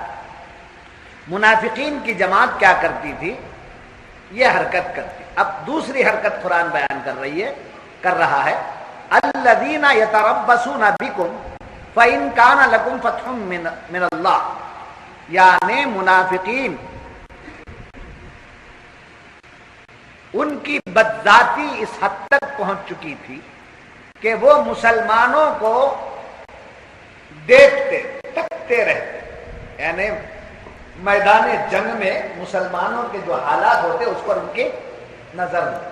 منافقین کی جماعت کیا کرتی تھی؟ یہ حرکت کرتی۔ اب دوسری حرکت قرآن بیان کر رہا ہے، الذین یتربصون بکم فإن کان لکم فتح من اللہ، یعنی منافقین ان کی بدذاتی اس حد تک پہنچ چکی تھی کہ وہ مسلمانوں کو دیکھتے تکتے رہتے، یعنی میدان جنگ میں مسلمانوں کے جو حالات ہوتے اس پر ان کی نظر ہوتی۔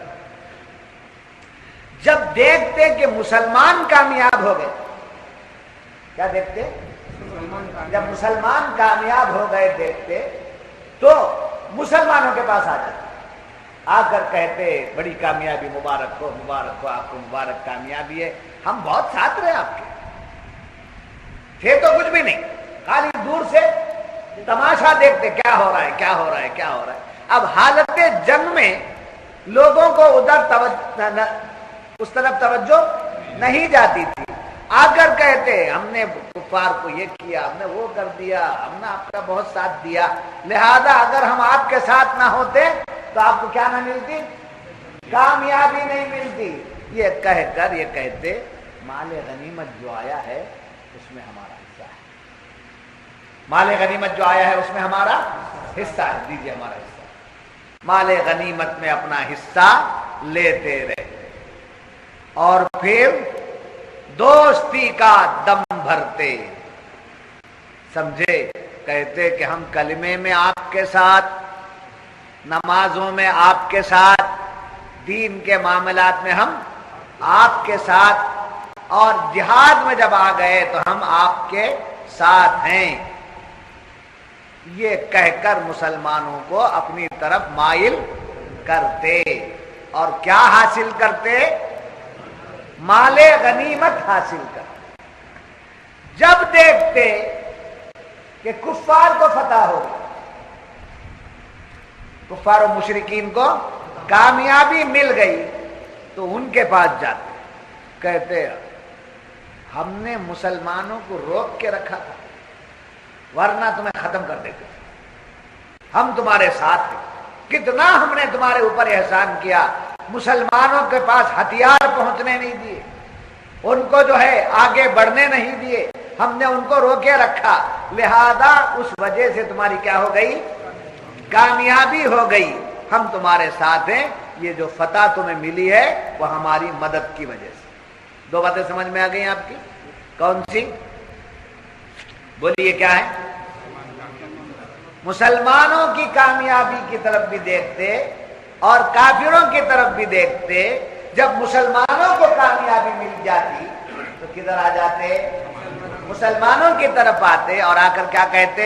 جب دیکھتے کہ مسلمان کامیاب ہو گئے، کیا دیکھتے؟ جب مسلمان کامیاب ہو گئے دیکھتے تو مسلمانوں کے پاس آ جاتے، آ کر کہتے بڑی کامیابی، مبارک ہو آپ کو، مبارک کامیابی ہے، ہم بہت ساتھ رہے آپ کے، تھے تو کچھ بھی نہیں، خالی دور سے تماشا دیکھتے کیا ہو رہا ہے کیا ہو رہا ہے کیا ہو رہا ہے۔ اب حالت جنگ میں لوگوں کو اس طرف توجہ نہیں جاتی تھی، آ کر کہتے ہم نے کفار کو یہ کیا، ہم نے وہ کر دیا، ہم نے آپ کا بہت ساتھ دیا، لہذا اگر ہم آپ کے ساتھ نہ ہوتے تو آپ کو کیا نہ ملتی؟ کامیابی نہیں ملتی۔ یہ کہہ کر یہ کہتے مال غنیمت جو آیا ہے اس میں ہمارا حصہ ہے، مال غنیمت جو آیا ہے اس میں ہمارا حصہ ہے، دیجیے ہمارا حصہ۔ مال غنیمت میں اپنا حصہ لیتے رہے اور پھر دوستی کا دم بھرتے، سمجھے؟ کہتے کہ ہم کلمے میں آپ کے ساتھ، نمازوں میں آپ کے ساتھ، دین کے معاملات میں ہم آپ کے ساتھ، اور جہاد میں جب آ گئے تو ہم آپ کے ساتھ ہیں۔ یہ کہہ کر مسلمانوں کو اپنی طرف مائل کرتے اور کیا حاصل کرتے؟ مال غنیمت حاصل کرتے۔ جب دیکھتے کہ کفار کو فتح ہو گئی، کفار و مشرکین کو کامیابی مل گئی، تو ان کے پاس جاتے، کہتے ہم نے مسلمانوں کو روک کے رکھا تھا ورنہ تمہیں ختم کر دیتے، ہم تمہارے ساتھ ہیں، کتنا ہم نے تمہارے اوپر احسان کیا، مسلمانوں کے پاس ہتھیار پہنچنے نہیں دیے، ان کو جو ہے آگے بڑھنے نہیں دیے، ہم نے ان کو روکے رکھا، لہذا اس وجہ سے تمہاری کیا ہو گئی؟ کامیابی ہو گئی، ہم تمہارے ساتھ ہیں، یہ جو فتح تمہیں ملی ہے وہ ہماری مدد کی وجہ سے۔ دو باتیں سمجھ میں آ گئی آپ کی؟ کون سی؟ بولیے کیا ہے؟ مسلمانوں کی کامیابی کی طرف بھی دیکھتے اور کافروں کی طرف بھی دیکھتے۔ جب مسلمانوں کو کامیابی مل جاتی تو کدھر آ جاتے؟ مسلمانوں کی طرف آتے اور آ کر کیا کہتے؟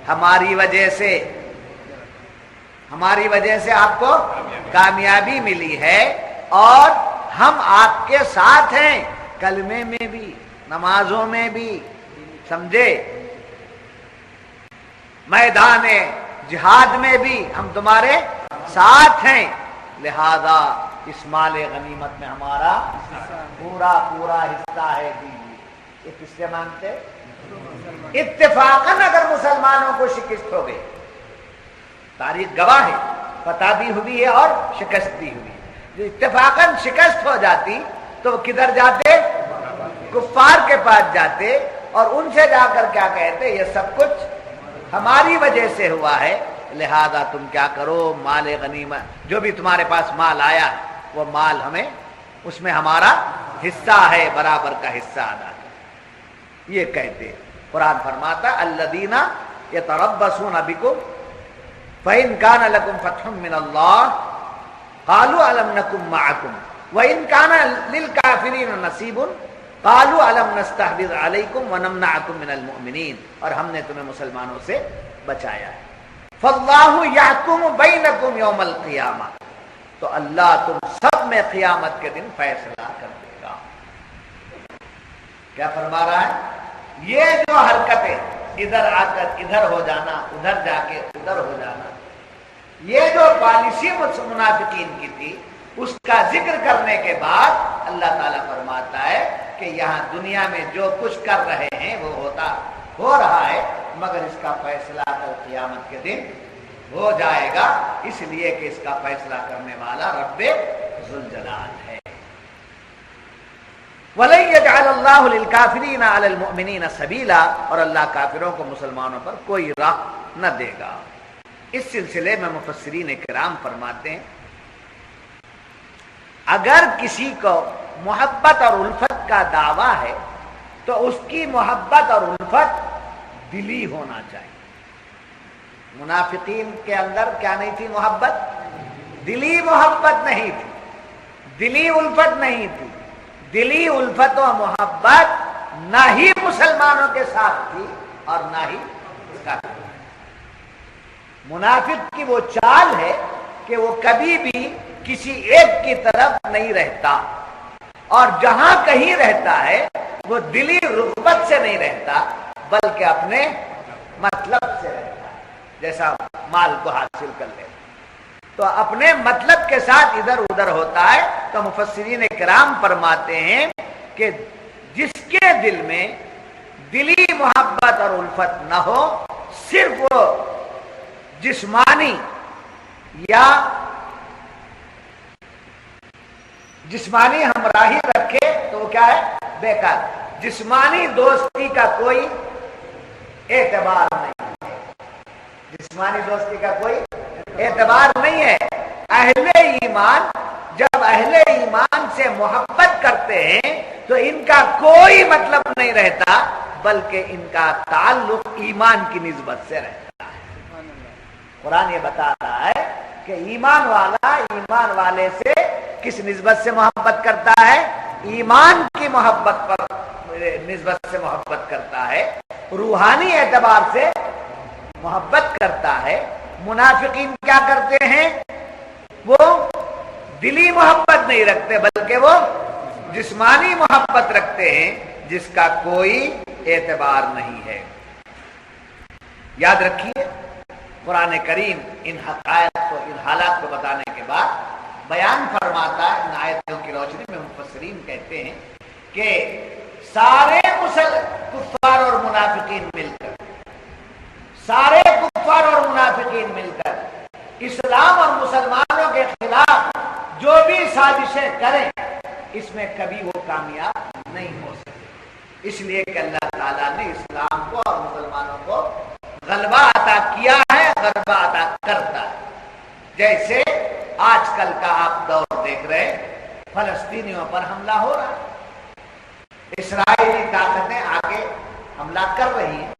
ہماری وجہ سے آپ کو کامیابی ملی ہے اور ہم آپ کے ساتھ ہیں، کلمے میں بھی، نمازوں میں بھی، سمجھے؟ میدان جہاد میں بھی ہم تمہارے ساتھ ہیں، لہذا اس مال غنیمت میں ہمارا پورا حصہ ہے، دیجیے۔ یہ کس سے مانگتے؟ اتفاقاً اگر مسلمانوں کو شکست ہو گئی، تاریخ گواہ ہے، فتح بھی ہوئی ہے اور شکست بھی ہوئی ہے، جو اتفاقاً شکست ہو جاتی تو وہ کدھر جاتے؟ کفار کے پاس جاتے اور ان سے جا کر کیا کہتے؟ یہ سب کچھ ہماری وجہ سے ہوا ہے، لہذا تم کیا کرو، مال غنیمت جو بھی تمہارے پاس مال آیا ہے وہ مال ہمیں، اس میں ہمارا حصہ ہے، برابر کا حصہ ادا کرو۔ یہ کہتے قرآن فرماتا الذین یتربصون بکم فإن کان لکم فتح من اللہ قالوا ألم نکن معکم وإن کان للکافرین نصیب قالوا ألم نستحوذ علیکم ونمنعکم من المؤمنین، اور ہم نے تمہیں مسلمانوں سے بچایا ہے۔ فاللہ یحکم بینکم یوم القیامہ، تو اللہ تم سب میں قیامت کے دن فیصلہ کر دے گا۔ کیا فرما رہا ہے؟ یہ جو حرکتیں ادھر آ کر ادھر ہو جانا، ادھر جا کے ادھر ہو جانا، پالیسی منافقین کی تھی اس کا ذکر کرنے کے بعد اللہ تعالیٰ فرماتا ہے کہ یہاں دنیا میں جو کچھ کر رہے ہیں وہ ہو رہا ہے، مگر اس کا فیصلہ کل قیامت کے دن ہو جائے گا، اس لیے کہ اس کا فیصلہ کرنے والا رب ذوالجلال ہے۔ وَلَن يَجْعَلَ اللَّهُ لِلْكَافِرِينَ عَلَى الْمُؤْمِنِينَ سَبِيلًا، اور اللہ کافروں کو مسلمانوں پر کوئی راہ نہ دے گا۔ اس سلسلے میں مفسرین کرام فرماتے ہیں اگر کسی کو محبت اور الفت کا دعویٰ ہے تو اس کی محبت اور الفت دلی ہونا چاہیے۔ منافقین کے اندر کیا نہیں تھی؟ محبت، دلی محبت نہیں تھی، دلی الفت نہیں تھی۔ دلی الفت و محبت نہ ہی مسلمانوں کے ساتھ تھی اور نہ ہی کافروں۔ منافق کی وہ چال ہے کہ وہ کبھی بھی کسی ایک کی طرف نہیں رہتا، اور جہاں کہیں رہتا ہے وہ دلی رغبت سے نہیں رہتا بلکہ اپنے مطلب سے رہتا ہے۔ جیسا مال کو حاصل کر لے تو اپنے مطلب کے ساتھ ادھر ادھر ہوتا ہے۔ تو مفسرین کرام فرماتے ہیں کہ جس کے دل میں دلی محبت اور الفت نہ ہو، صرف وہ جسمانی یا جسمانی ہمراہی رکھے تو وہ کیا ہے؟ بیکار۔ جسمانی دوستی کا کوئی اعتبار نہیں ہے، جسمانی دوستی کا کوئی اعتبار نہیں ہے۔ اہل ایمان جب اہل ایمان سے محبت کرتے ہیں تو ان کا کوئی مطلب نہیں رہتا بلکہ ان کا تعلق ایمان کی نسبت سے رہتا ہے۔ قرآن یہ بتا رہا ہے کہ ایمان والا ایمان والے سے کس نسبت سے محبت کرتا ہے؟ ایمان کی محبت پر نسبت سے محبت کرتا ہے، روحانی اعتبار سے محبت کرتا ہے۔ منافقین کیا کرتے ہیں؟ وہ دلی محبت نہیں رکھتے بلکہ وہ جسمانی محبت رکھتے ہیں جس کا کوئی اعتبار نہیں ہے۔ یاد رکھیے قرآن کریم ان حقائق کو، ان حالات کو بتانے کے بعد بیان فرماتا ہے۔ ان آیتوں کی روشنی میں مفسرین کہتے ہیں کہ سارے کفار اور منافقین مل کر، سارے کفار اور منافقین مل کر اسلام اور مسلمانوں کے خلاف جو بھی سازشیں کریں اس میں کبھی وہ کامیاب نہیں ہو سکتے، اس لیے کہ اللہ تعالیٰ نے اسلام کو اور مسلمانوں کو غلبہ عطا کیا ہے، غلبہ عطا کرتا ہے۔ جیسے آج کل کا آپ دور دیکھ رہے ہیں، فلسطینیوں پر حملہ ہو رہا ہے، اسرائیلی طاقتیں آگے حملہ کر رہی ہیں،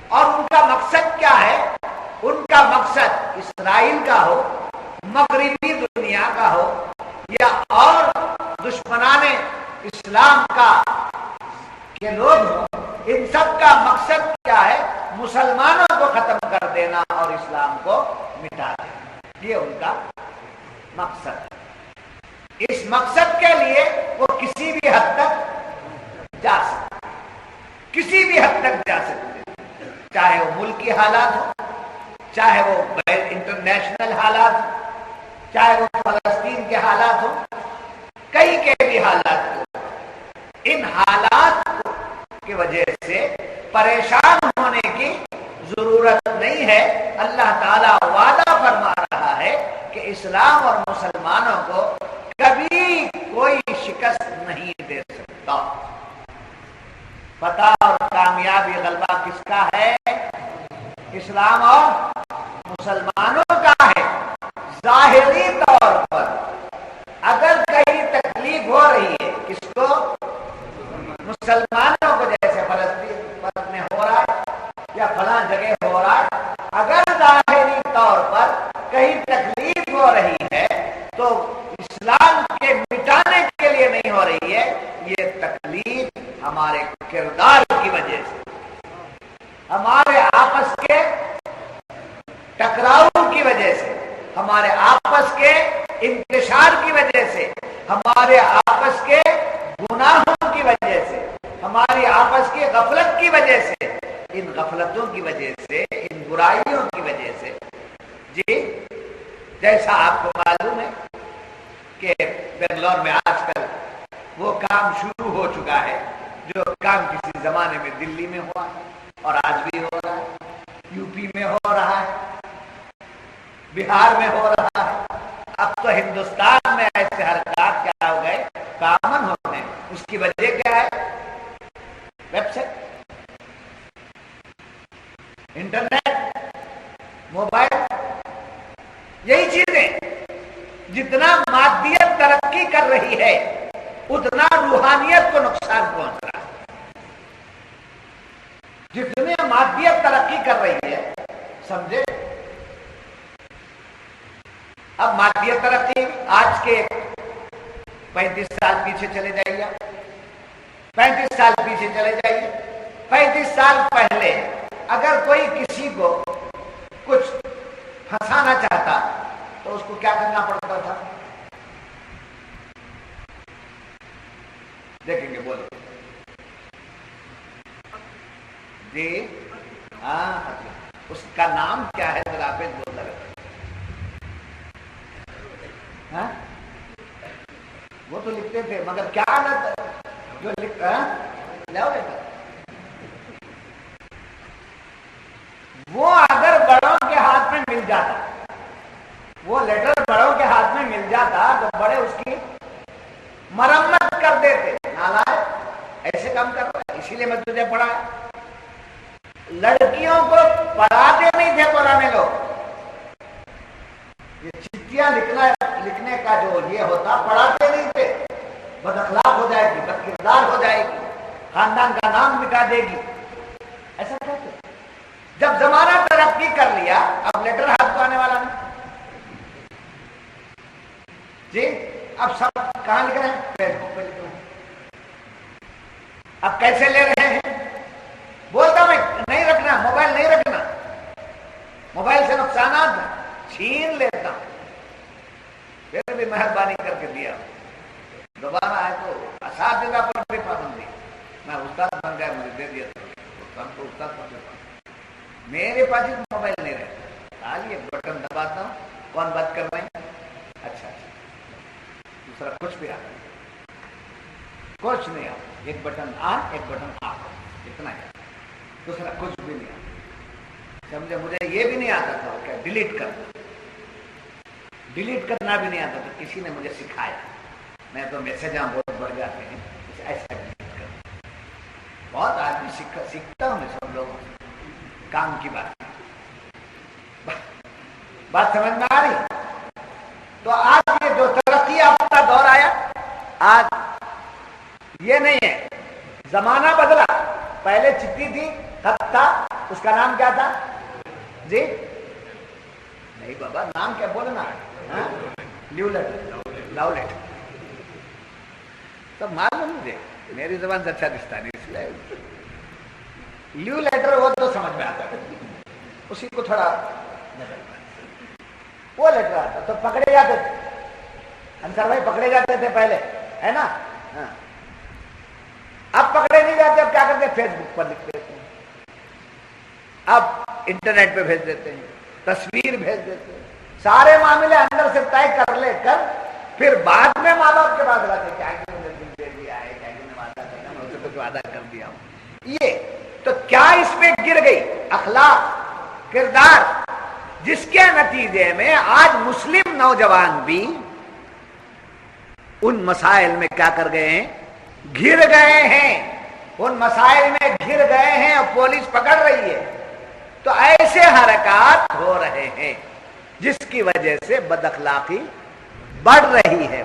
اور ان کا مقصد کیا ہے؟ ان کا مقصد اسرائیل کا ہو، مغربی دنیا کا ہو یا اور دشمنان اسلام کا کے لوگ ہوں، ان سب کا مقصد کیا ہے؟ مسلمانوں کو ختم کر دینا اور اسلام کو مٹا دینا، یہ ان کا مقصد ہے۔ اس مقصد کے لیے وہ کسی بھی حد تک جا سکتے، کسی بھی حد تک جا سکتے، چاہے وہ ملکی حالات ہو، چاہے وہ انٹرنیشنل حالات ہو، چاہے وہ فلسطین کے حالات ہو، کئی کے بھی حالات ہو۔ ان حالات کی وجہ سے پریشان ہونے کی ضرورت نہیں ہے۔ اللہ تعالیٰ وعدہ فرما رہا ہے کہ اسلام اور مسلمانوں کو کبھی کوئی شکست نہیں دے سکتا۔ فتح اور کامیابی غلبہ کس کا ہے؟ اسلام اور مسلمانوں کا ہے۔ ظاہری طور پر اگر کہیں تکلیف ہو رہی ہے، کس کو؟ مسلمانوں کو، جیسے فلسطین میں ہو رہا ہے یا فلاں جگہ ہو رہا ہے، اگر ظاہری طور پر کہیں تکلیف ہو رہی ہے تو اسلام کے مٹانے کے لیے نہیں ہو رہی ہے، یہ تکلیف ہمارے کردار کی وجہ سے، ہمارے آپس کے ٹکراؤ کی وجہ سے، ہمارے آپس کے انتشار کی وجہ سے، ہمارے آپس کے گناہوں کی وجہ سے، ہماری آپس کی غفلت کی وجہ سے، ان غفلتوں کی وجہ سے، ان برائیوں کی وجہ سے، جی جیسا آپ کو معلوم ہے کہ بنگلور میں آج کل وہ کام شروع ہو چکا ہے جو کام کسی زمانے میں دلی میں ہوا اور آج بھی ہو رہا ہے، یو پی میں ہو رہا ہے، بہار میں ہو رہا ہے۔ اب تو ہندوستان میں ایسے حرکات کیا ہو گئے، کامن ہو گئے۔ اس کی وجہ کیا ہے؟ ویب سائٹ، انٹرنیٹ، موبائل، یہی چیزیں۔ جتنا مادیت ترقی کر رہی ہے اتنا روحانیت کو نقصان پہنچ رہا ہے۔ جتنی مادیت ترقی کر رہی ہے، سمجھے؟ اب مادیت ترقی آج کے 35 سال پیچھے چلے جائیے، 35 سال پیچھے چلے جائیے۔ 35 سال پہلے اگر کوئی کسی کو کچھ پھنسانا چاہتا تو اس کو کیا کرنا پڑتا تھا؟ دیکھیں گے، بولو جی۔ ہاں، اس کا نام کیا ہے ذرا آپ بول رہے؟ ہاں، وہ تو لکھتے تھے مگر کیا جو لکھتا وہ اگر بڑوں کے ہاتھ میں مل جاتا، وہ لیٹر بڑوں کے ہاتھ میں مل جاتا تو بڑے اس کی مرمت کر دیتے۔ نالائق، ایسے کام کر رہا ہے، اسی لیے میں تجھے پڑھا۔ لڑکیوں کو پڑھاتے نہیں تھے پرانے لوگ، یہ چٹھیاں لکھنے کا جو یہ ہوتا، پڑھاتے نہیں تھے۔ بد اخلاق ہو جائے گی، بد کردار ہو جائے گی، خاندان کا نام مٹا دے گی، ایسا کہتے۔ جب زمانہ ترقی کر لیا اب لیٹر ہاتھ کو آنے والا نہیں جی۔ اب سب کہاں لکھ رہے ہیں؟ فیس بک پہ لکھ رہے ہیں۔ اب کیسے لے رہے ہیں؟ بولتا میں نہیں رکھنا، موبائل نہیں رکھنا، موبائل سے نقصانات چھین لیتا ہوں، پھر بھی مہربانی کر کے دیا۔ دوبارہ آئے تو اساتذہ پر بھی پابندی، میں استاد بن گیا، مجھے دے دیا تو استاد پر بھی پابندی۔ میرے پاس موبائل نہیں رہتا، خالی ایک بٹن دباتا ہوں، کون بات کر رہے ہیں، اچھا اچھا، دوسرا کچھ بھی آتا کچھ نہیں آتا، ایک بٹن آن، ایک بٹن آف، اتنا ہی، دوسرا کچھ بھی نہیں آتا۔ سمجھے؟ مجھے یہ بھی نہیں آتا تھا کہ ڈیلیٹ کرنا بھی نہیں آتا تھا، کسی نے مجھے سکھایا۔ میں تو میسجاں بہت بڑھ جاتے ہیں، ایسا ڈیلیٹ کرنا، بہت آدمی سیکھتا ہوں میں سب لوگوں سے، کام کی بات سمجھ میں آ رہی؟ تو آج یہ جو ترقی یافتہ دور آیا، آج یہ نہیں ہے، زمانہ بدلا۔ پہلے چٹھی تھی، خط تھا، اس کا نام کیا تھا جی؟ نہیں بابا، نام کیا بولنا ہے؟ لیو لیٹر، لو لیٹر، سب معلوم مجھے، میری زبان سے اچھا دکھتا نہیں، اس لیے لیو لیٹر وہ تو سمجھ میں آتا ہے، اسی کو تھوڑا وہ لیٹر آتا تو پکڑے جاتے تھے، انصر بھائی پکڑے جاتے تھے پہلے، ہے نا؟ ہاں، اب پکڑے نہیں جاتے، اب کیا کرتے ہیں؟ فیس بک پر لکھ دیتے ہیں، اب انٹرنیٹ پہ بھیج دیتے ہیں، تصویر بھیج دیتے ہیں، سارے معاملے اندر سے طے کر لے کر پھر بعد میں ماں باپ کے بعد لاتے کیا کہ مجھے دل دے دیا ہے، کیا کہ میں وعدہ کرتا ہوں، اسے کچھ وعدہ کر دیا ہوں۔ یہ تو کیا اس پہ گر گئی؟ اخلاق، کردار، جس کے نتیجے میں آج مسلم نوجوان بھی ان مسائل میں کیا کر گئے ہیں؟ گر گئے ہیں، ان مسائل میں گر گئے ہیں اور پولیس پکڑ رہی ہے۔ تو ایسے حرکات ہو رہے ہیں جس کی وجہ سے بد اخلاقی بڑھ رہی ہے۔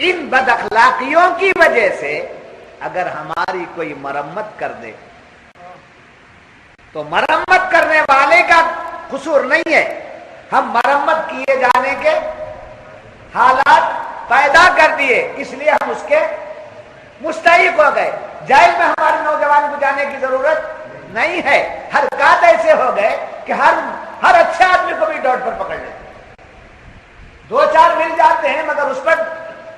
ان بد اخلاقیوں کی وجہ سے اگر ہماری کوئی مرمت کر دے تو مرمت کرنے والے کا قصور نہیں ہے، ہم مرمت کیے جانے کے حالات پیدا کر دیے، اس لیے ہم اس کے مستحق ہو گئے۔ جیل میں ہمارے نوجوان کو جانے کی ضرورت نہیں ہے، حرکات ایسے ہو گئے کہ ہر اچھے آدمی کو بھی ڈاٹ پر پکڑ لیتے، دو چار مل جاتے ہیں مگر اس پر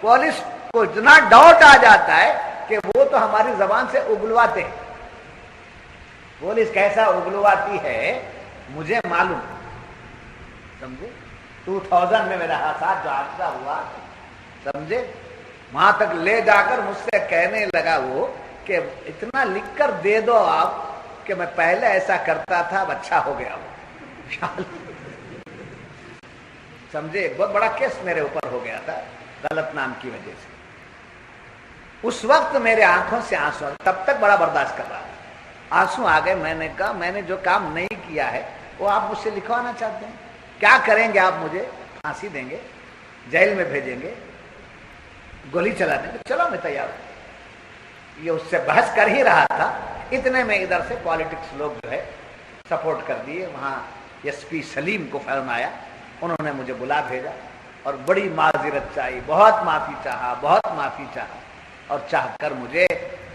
پولیس کو اتنا ڈاؤٹ آ جاتا ہے کہ وہ تو ہماری زبان سے اگلواتے ہیں۔ پولیس کیسا اگلواتی ہے مجھے معلوم، سمجھے؟ 2000 میں میرا ساتھ جو حادثہ ہوا، سمجھے، وہاں تک لے جا کر مجھ سے کہنے لگا وہ کہ اتنا لکھ کر دے دو آپ کہ میں پہلے ایسا کرتا تھا اب اچھا ہو گیا وہ سمجھے، بہت بڑا کیس میرے اوپر ہو گیا تھا غلط نام کی وجہ سے. اس وقت میرے آنکھوں سے آنسو، تب تک بڑا برداشت کر رہا تھا، آنسو آ گئے. میں نے کہا میں نے جو کام نہیں کیا ہے وہ آپ مجھ سے لکھوانا چاہتے ہیں، کیا کریں گے آپ؟ مجھے پھانسی دیں گے، جیل میں بھیجیں گے، گولی چلا دیں گے؟ چلو میں تیار ہوں. یہ اس سے بحث کر ہی رہا تھا، اتنے میں ادھر سے پالیٹکس لوگ جو ہے سپورٹ کر دیے. وہاں ایس پی سلیم کو فون آیا، انہوں نے مجھے بلا بھیجا اور بڑی معذرت چاہی، بہت معافی چاہا، بہت معافی چاہا، اور چاہ کر مجھے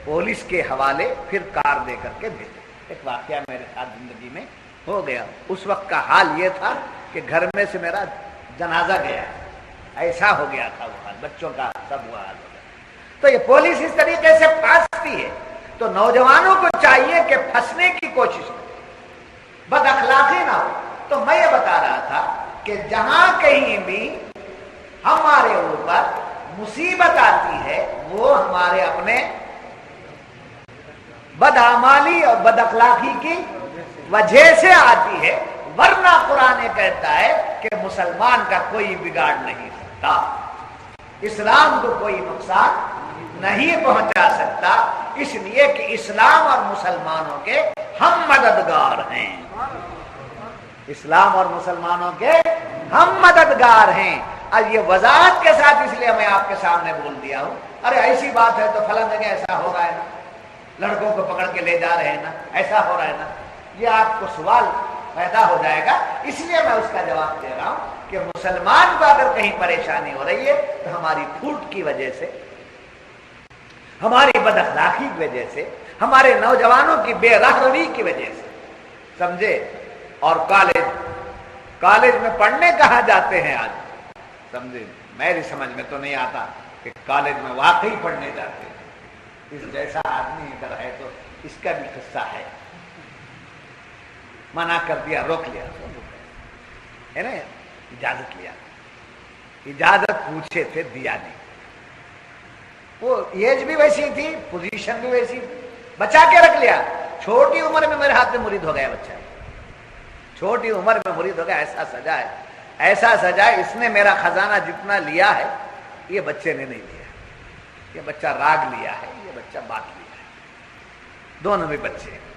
پولیس کے حوالے پھر کار دے کر کے بھیجے. ایک واقعہ میرے ساتھ زندگی میں ہو گیا. اس وقت کا حال یہ تھا کہ گھر میں سے میرا جنازہ گیا، ایسا ہو گیا تھا وہ حال، بچوں کا سب وہ حال ہو گیا. تو یہ پولیس اس طریقے سے پھنستی ہے. تو نوجوانوں کو چاہیے کہ پھنسنے کی کوشش کریں، بد اخلاقی نہ ہو. تو میں یہ بتا رہا تھا کہ جہاں کہیں بھی ہمارے اوپر مصیبت آتی ہے وہ ہمارے اپنے بدعمالی اور بد اخلاقی کی وجہ سے آتی ہے، ورنہ قرآن کہتا ہے کہ مسلمان کا کوئی بگاڑ نہیں سکتا، اسلام کو کوئی نقصان نہیں پہنچا سکتا، اس لیے کہ اسلام اور مسلمانوں کے ہم مددگار ہیں. اسلام اور مسلمانوں کے ہم مددگار ہیں. اب یہ وضاحت کے ساتھ اس لیے میں آپ کے سامنے بول دیا ہوں. ارے ایسی بات ہے تو فلاں جگہ ایسا ہو رہا ہے نا، لڑکوں کو پکڑ کے لے جا رہے ہیں نا، ایسا ہو رہا ہے نا، یہ آپ کو سوال پیدا ہو جائے گا. اس لیے میں اس کا جواب دے رہا ہوں کہ مسلمان کو اگر کہیں پریشانی ہو رہی ہے تو ہماری پھوٹ کی وجہ سے، ہماری بد اخلاقی کی وجہ سے، ہمارے نوجوانوں کی بے رحمی کی وجہ سے، سمجھے. اور کالج میں پڑھنے کہاں جاتے ہیں آج، سمجھے. میری سمجھ میں تو نہیں آتا کہ کالج میں واقعی پڑھنے جاتے ہیں. اس جیسا آدمی اگر ہے تو اس کا بھی قصہ ہے. منع کر دیا، روک لیا ہے نا، اجازت لیا، اجازت پوچھے تھے، دیا نہیں. وہ ایج بھی ویسی تھی، پوزیشن بھی ویسی تھی، بچا کے رکھ لیا. چھوٹی عمر میں میرے ہاتھ میں مرید ہو گیا بچہ، چھوٹی عمر میں مرید ہو گیا. ایسا سجا ہے، ایسا سجا ہے. اس نے میرا خزانہ جتنا لیا ہے یہ بچے نے نہیں لیا. یہ بچہ راگ لیا ہے، یہ بچہ بات لیا ہے، دونوں بھی بچے ہیں.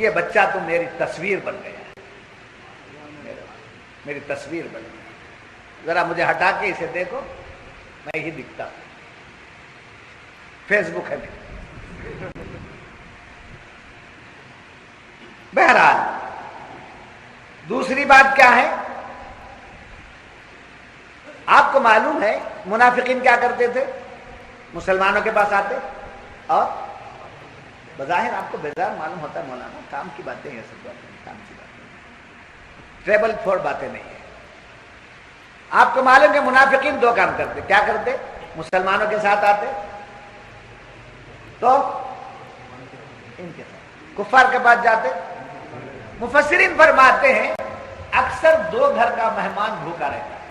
یہ بچہ تو میری تصویر بن گیا ہے، میری تصویر بن گئی. ذرا مجھے ہٹا کے اسے دیکھو، میں ہی دکھتا ہوں. فیس بک ہے میری. بہرحال دوسری بات کیا ہے، آپ کو معلوم ہے منافقین کیا کرتے تھے؟ مسلمانوں کے پاس آتے اور بظاہر آپ کو بیزار معلوم ہوتا ہے، مولانا کام کی باتیں یہ سب باتیں کام کی باتیں، ٹریبل فور باتیں نہیں ہیں. آپ کو معلوم کہ منافقین دو کام کرتے. کیا کرتے؟ مسلمانوں کے ساتھ آتے تو ان کے ساتھ، کفار کے پاس جاتے. مفسرین فرماتے ہیں اکثر دو گھر کا مہمان بھوکا رہتا ہے.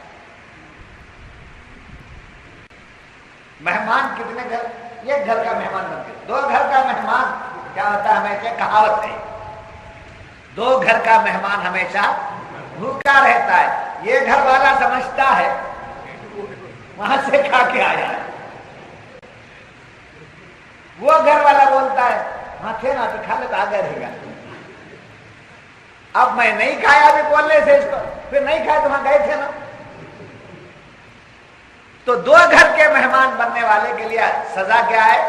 مہمان کتنے گھر؟ ایک گھر کا مہمان بنتے. دو گھر کا مہمان کیا ہوتا ہے؟ ہمیشہ کہاوت ہے، دو گھر کا مہمان ہمیشہ بھوکا رہتا ہے. یہ گھر والا سمجھتا ہے وہاں سے کھا کے آیا ہے، وہ گھر والا بولتا ہے وہاں تھے نا تو کھا لے تو آ گئے رہے گا. اب میں نہیں کھایا ابھی بولنے سے اس کو، پھر نہیں کھایا تو وہاں گئے تھے نا. تو دو گھر کے مہمان بننے والے کے لیے سزا کیا ہے؟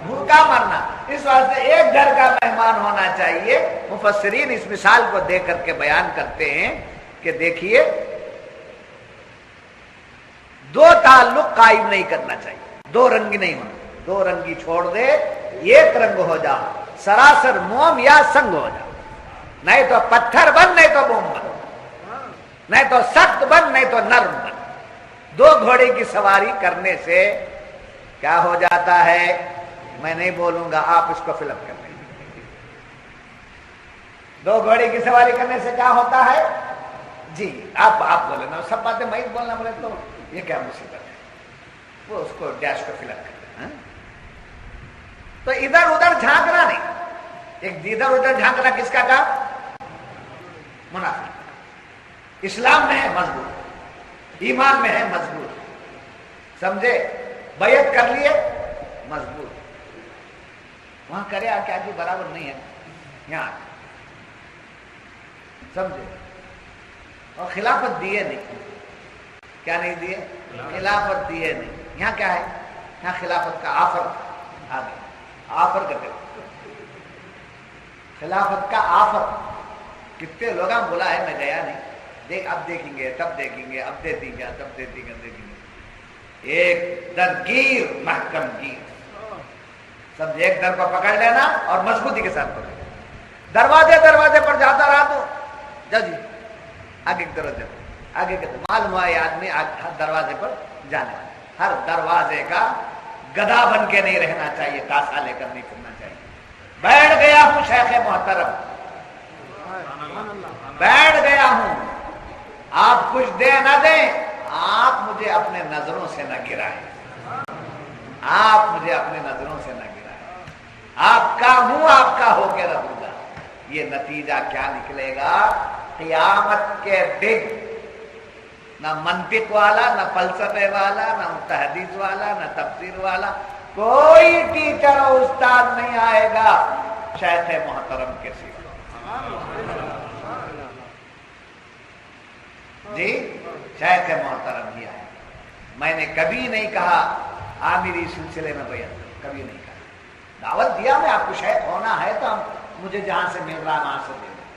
بھوکا مرنا. اس واسطے ایک گھر کا مہمان ہونا چاہیے. مفسرین اس مثال کو دے کر کے بیان کرتے ہیں کہ دیکھیے دو تعلق قائم نہیں کرنا چاہیے، دو رنگی نہیں ہونا. دو رنگی چھوڑ دے، ایک رنگ ہو جا، سراسر موم یا سنگ ہو جا. نہیں تو پتھر بن، نہیں تو موم بن، نہیں تو سخت بن، نہیں تو نرم بن. دو گھوڑے کی سواری کرنے سے کیا ہو جاتا ہے میں نہیں بولوں گا، آپ اس کو فل اپ کر لیں. دو گھوڑے کی سواری کرنے سے کیا ہوتا ہے؟ جی آپ بولے نا، سب باتیں میں بولنا بولے تو یہ کیا مصیبت ہے، وہ اس کو ڈیش کو فل اپ کرتے ہیں. تو ادھر ادھر جھانکنا نہیں. ایک ادھر ادھر جھانکنا کس کا کام؟ منافق. اسلام میں ہے مضبوط، ایمان میں ہے مضبوط، سمجھے، بیعت کر لیے مضبوط. وہاں کرے آ کے آگے برابر نہیں ہے یہاں، سمجھے. اور خلافت دیے نہیں. کیا نہیں دیے؟ خلافت دیے نہیں. یہاں کیا ہے؟ یہاں خلافت کا آفر آ گیا. آفر کرتے خلافت کا آفر. کتنے لوگ بولا ہے، میں گیا نہیں. دیکھ اب دیکھیں گے، تب دیکھیں گے، اب دے دیں گے، تب دے دیں گے، دیکھیں گے. ایک درگیر محکم گیر. سمجھے، ایک در کو پکڑ لینا اور مضبوطی کے ساتھ پکڑ لینا. دروازے پر جاتا رہا تو جا جی آگے ایک دروازے پر آگے معلوم ہوا یہ آدمی ہر دروازے پر جانے والا. ہر دروازے کا گدھا بن کے نہیں رہنا چاہیے، تاسا لے کر نہیں پھرنا چاہیے. بیٹھ گیا ہوں شیخ محترم، بیٹھ گیا ہوں، آپ کچھ دیں نہ دیں، آپ مجھے اپنے نظروں سے نہ گرائیں، آپ مجھے اپنے نظروں سے نہ گرائیں. آپ کا ہوں، آپ کا ہو کے رہوں گا. یہ نتیجہ کیا نکلے گا؟ قیامت کے دن نہ منطق والا، نہ فلسفے والا، نہ تحدیث والا، نہ تفسیر والا، کوئی ٹیچر اور استاد نہیں آئے گا شیخ محترم کے سوا. جی شیخ محترم ہی آئے. میں نے کبھی نہیں کہا عامری سلسلے میں بیعت، کبھی نہیں کہا. دعوت دیا میں آپ کو شیخ ہونا ہے تو مجھے جہاں سے مل رہا وہاں سے دے دیں.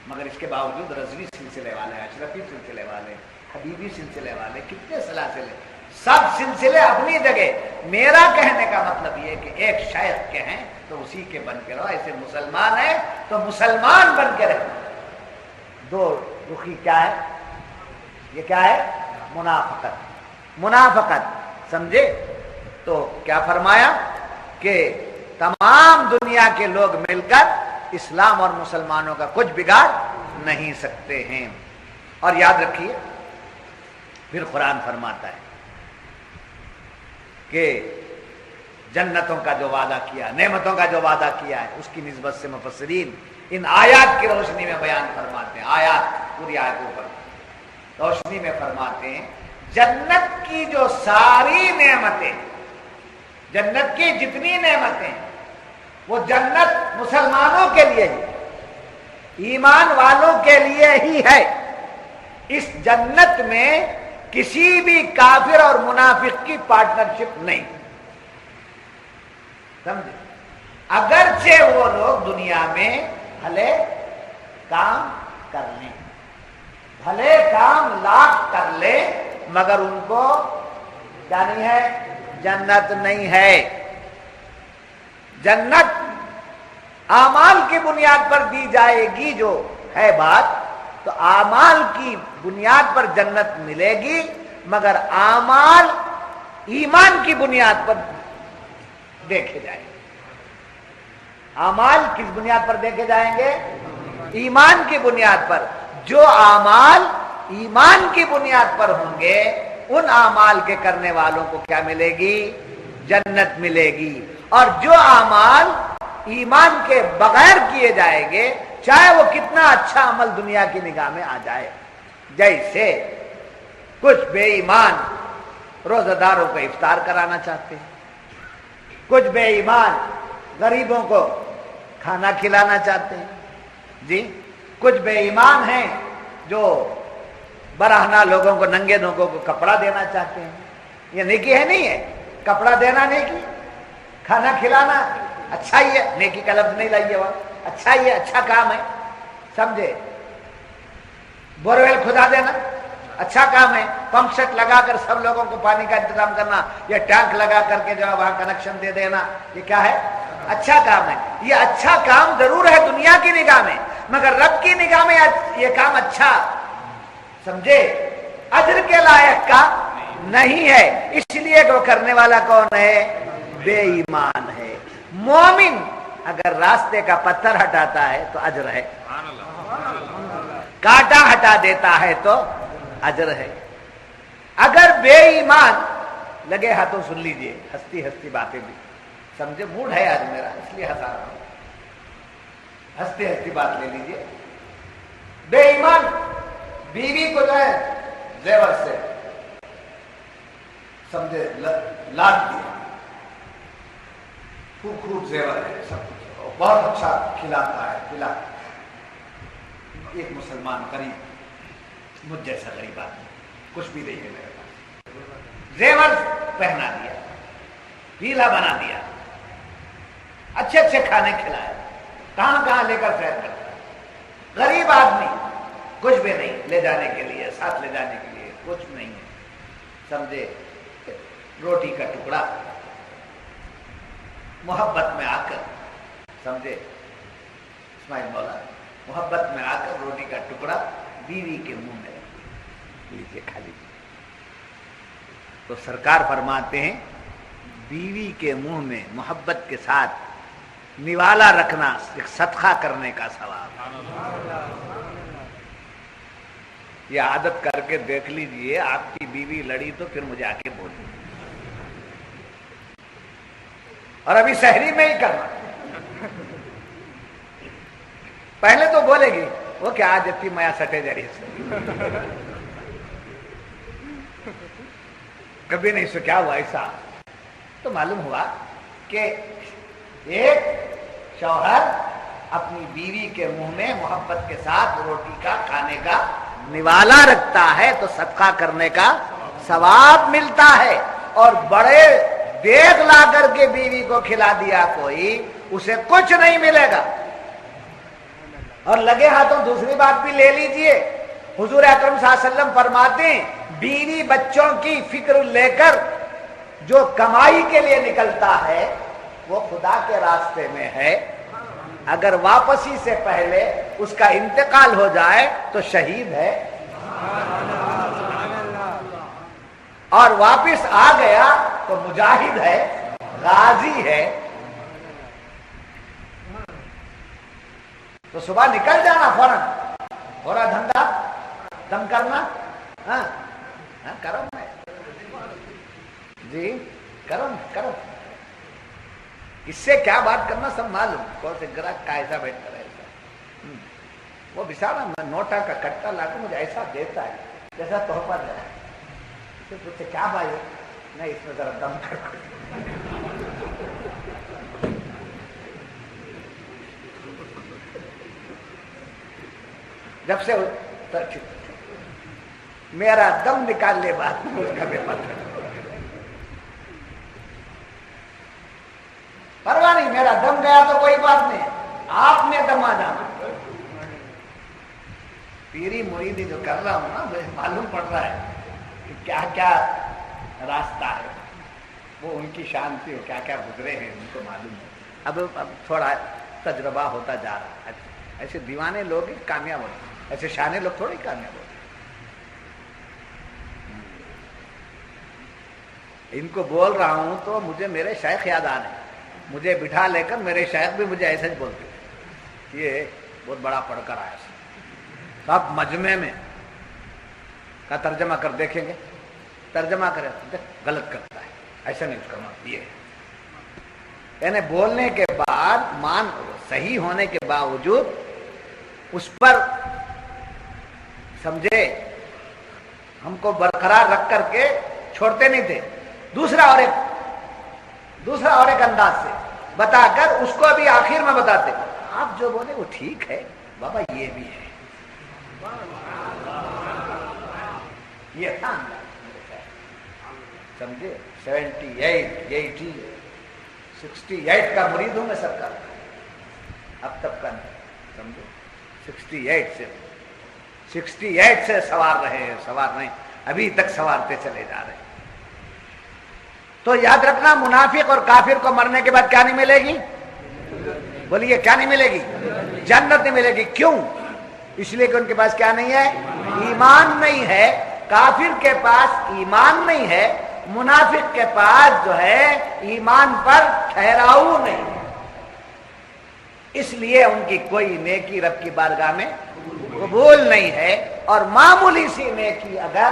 مگر اس کے باوجود رضوی سلسلے والے، اشرفی سلسلے والے، حبیبی سلسلے والے، کتنے سلاسلے، سب سلسلے اپنی جگہ. میرا کہنے کا مطلب یہ کہ ایک شیخ کے ہیں تو اسی کے بن کے رہو. ایسے مسلمان ہیں تو مسلمان بن کے رہو. دو رخی کیا ہے؟ یہ کیا ہے؟ منافقت. منافقت، سمجھے. تو کیا فرمایا کہ تمام دنیا کے لوگ مل کر اسلام اور مسلمانوں کا کچھ بگاڑ نہیں سکتے ہیں. اور یاد رکھیے پھر قرآن فرماتا ہے کہ جنتوں کا جو وعدہ کیا، نعمتوں کا جو وعدہ کیا ہے، اس کی نسبت سے مفسرین ان آیات کی روشنی میں بیان فرماتے ہیں. آیات پوری آیتوں پر روشنی میں فرماتے ہیں جنت کی جو ساری نعمتیں، جنت کی جتنی نعمتیں، وہ جنت مسلمانوں کے لیے ہی، ایمان والوں کے لیے ہی ہے. اس جنت میں کسی بھی کافر اور منافق کی پارٹنرشپ نہیں. سمجھے. اگرچہ وہ لوگ دنیا میں بھلے کام کر لیں، بھلے کام لاکھ کر لیں، مگر ان کو کیا نہیں ہے؟ جنت نہیں ہے. جنت اعمال کی بنیاد پر دی جائے گی. جو ہے بات تو اعمال کی بنیاد پر جنت ملے گی، مگر اعمال ایمان کی بنیاد پر دیکھے جائیں گے. اعمال کس بنیاد پر دیکھے جائیں گے؟ ایمان کی بنیاد پر. جو اعمال ایمان کی بنیاد پر ہوں گے ان اعمال کے کرنے والوں کو کیا ملے گی؟ جنت ملے گی. اور جو اعمال ایمان کے بغیر کیے جائیں گے، چاہے وہ کتنا اچھا عمل دنیا کی نگاہ میں آ جائے، جیسے کچھ بے ایمان روزہ داروں کو افطار کرانا چاہتے ہیں، کچھ بے ایمان غریبوں کو کھانا کھلانا چاہتے ہیں. جی کچھ بے ایمان ہیں جو برہنہ لوگوں کو، ننگے لوگوں کو کپڑا دینا چاہتے ہیں. یہ نیکی ہے نہیں ہے؟ کپڑا دینا نیکی، کھانا کھلانا اچھا ہی ہے. نیکی کا لفظ نہیں لائیے وہاں، اچھا ہی ہے، اچھا کام ہے. سمجھے. بورویل کھدا دینا اچھا کام ہے. پمپ سیٹ لگا کر سب لوگوں کو پانی کا انتظام کرنا، یا ٹینک لگا کر کے جو ہے وہاں کنیکشن دے دینا، یہ کیا ہے؟ اچھا کام ہے. یہ اچھا کام ضرور ہے دنیا کی نگاہ میں، مگر رب کی نگاہ میں یہ کام اچھا، سمجھے، اجر کے لائق کا نہیں ہے. اس لیے کہ وہ کرنے والا کون ہے؟ بے ایمان ہے. مومن اگر راستے کا پتھر ہٹاتا ہے تو اجر ہے. کانٹا ہٹا دیتا ہے تو اجر ہے. اگر بے ایمان لگے ہاتھوں سن لیجئے ہستی ہستی باتیں بھی سمجھے, موڈ ہے آج میرا اس لیے ہنسا رہا ہوں, ہستی ہستی بات لے لیجئے. بے ایمان بیوی کو جو ہے زیور سے سمجھے لاد دیا, خوب خوب زیور ہے, سب کچھ بہت اچھا کھلاتا ہے پلا. ایک مسلمان غریب, مجھ جیسا غریب آدمی, کچھ بھی نہیں ہے میرے پاس, زیور پہنا دیا, پیلا بنا دیا, اچھے اچھے کھانے کھلائے, کہاں کہاں لے کر سیر کرتا ہے. غریب آدمی, کچھ بھی نہیں لے جانے کے لیے, ساتھ لے جانے کے لیے کچھ نہیں ہے. سمجھے, روٹی کا ٹکڑا محبت میں آ کر, سمجھے اسماعیل مولا, محبت میں آ کر روٹی کا ٹکڑا بیوی کے منہ میں لیجیے, کھا لیجیے. تو سرکار فرماتے ہیں بیوی کے منہ میں محبت کے ساتھ نوالا رکھنا ایک صدقہ کرنے کا ثواب. یہ عادت کر کے دیکھ لیجئے, آپ کی بیوی لڑی تو پھر مجھے آ کے بولیے, اور ابھی سحری میں ہی کرنا. پہلے تو بولے گی وہ کیا آج اتنی میا سٹے جاری سے, کبھی نہیں سو کیا ہوا ایسا. تو معلوم ہوا کہ ایک شوہر اپنی بیوی کے منہ میں محبت کے ساتھ روٹی کا کھانے کا نوالا رکھتا ہے تو صدقہ کرنے کا ثواب ملتا ہے. اور بڑے دیگ لا کر کے بیوی کو کھلا دیا کوئی, اسے کچھ نہیں ملے گا. اور لگے ہاتھوں دوسری بات بھی لے لیجئے, حضور اکرم صلی اللہ علیہ وسلم فرماتے ہیں بیوی بچوں کی فکر لے کر جو کمائی کے لیے نکلتا ہے وہ خدا کے راستے میں ہے, اگر واپسی سے پہلے اس کا انتقال ہو جائے تو شہید ہے, اور واپس آ گیا تو مجاہد ہے, غازی ہے. تو صبح نکل جانا فوراً, تھوڑا دھندا دم کرنا, ہاں کرم ہے جی, کرم کرم. اس سے کیا بات کرنا سب معلوم, کون سے گراہک کا ایسا بیٹھ کر ایسا, وہ بچارا نوٹا کا کٹا لا کے مجھے ایسا دیتا ہے جیسا تحفہ دے رہا ہے. پوچھتے کیا بھائی, نہیں اس میں ذرا دم کر. جب سے میرا دم نکال لے بات اس کا بے پتہ, پرواہ نہیں, میرا دم گیا تو کوئی بات نہیں, آپ نے دم آ جانا. پیری مریدی جو کر رہا ہوں نا, مجھے معلوم پڑ رہا ہے کہ کیا کیا راستہ ہے, وہ ان کی شان تھی, وہ کیا کیا گزرے ہیں ان کو معلوم ہے. اب تھوڑا تجربہ ہوتا جا رہا ہے. ایسے دیوانے لوگ ہی کامیاب ہوتے, ایسے شانے لوگ تھوڑے کامیاب ہوتے. ان کو بول رہا ہوں تو مجھے میرے شیخ یاد آ رہے ہیں, مجھے بٹھا لے کر میرے شیخ بھی مجھے ایسے ہی بولتے تھے, یہ بہت بڑا پڑھ کر آیا سب مجمع میں کا ترجمہ کر دیکھیں گے, ترجمہ کرے غلط کرتا ہے, ایسا نہیں کرنا. یہ یعنی بولنے کے بعد مان صحیح ہونے کے باوجود اس پر سمجھے ہم کو برقرار رکھ کر کے چھوڑتے نہیں تھے. دوسرا اور ایک انداز سے بتا کر اس کو ابھی آخر میں بتاتے, آپ جو بولے وہ ٹھیک ہے بابا, یہ بھی ہے. یہ تھا سمجھے, 68 کا مرید ہوں میں سرکار کا, اب تک کا نہیں, سمجھو 68 سے سوار رہے ہیں, سوار نہیں, ابھی تک سوارتے چلے جا رہے ہیں. تو یاد رکھنا, منافق اور کافر کو مرنے کے بعد کیا نہیں ملے گی, بولیے کیا نہیں ملے گی, جنت نہیں ملے گی. کیوں؟ اس لیے کہ ان کے پاس کیا نہیں ہے, ایمان نہیں ہے. کافر کے پاس ایمان نہیں ہے, منافق کے پاس جو ہے ایمان پر ٹھہراؤ نہیں ہے, اس لیے ان کی کوئی نیکی رب کی بارگاہ میں قبول نہیں ہے، اور معمولی سی نیکی اگر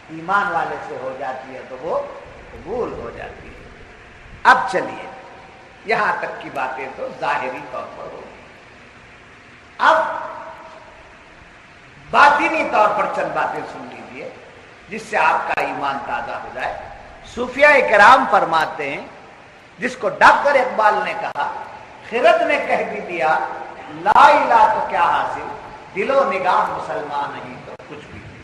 ایمان والے سے ہو جاتی ہے تو وہ قبول ہو جاتی ہے۔ اب چلیے یہاں تک کی باتیں تو ظاہری طور پر ہوگی، اب باطنی طور پر چند باتیں سن لیجیے جس سے آپ کا ایمان تازہ ہو جائے۔ صوفیہ کرام فرماتے ہیں، جس کو ڈاکٹر اقبال نے کہا، خرد نے کہہ بھی دیا لا الہ تو کیا حاصل، دل و نگاہ مسلمان نہیں تو کچھ بھی نہیں۔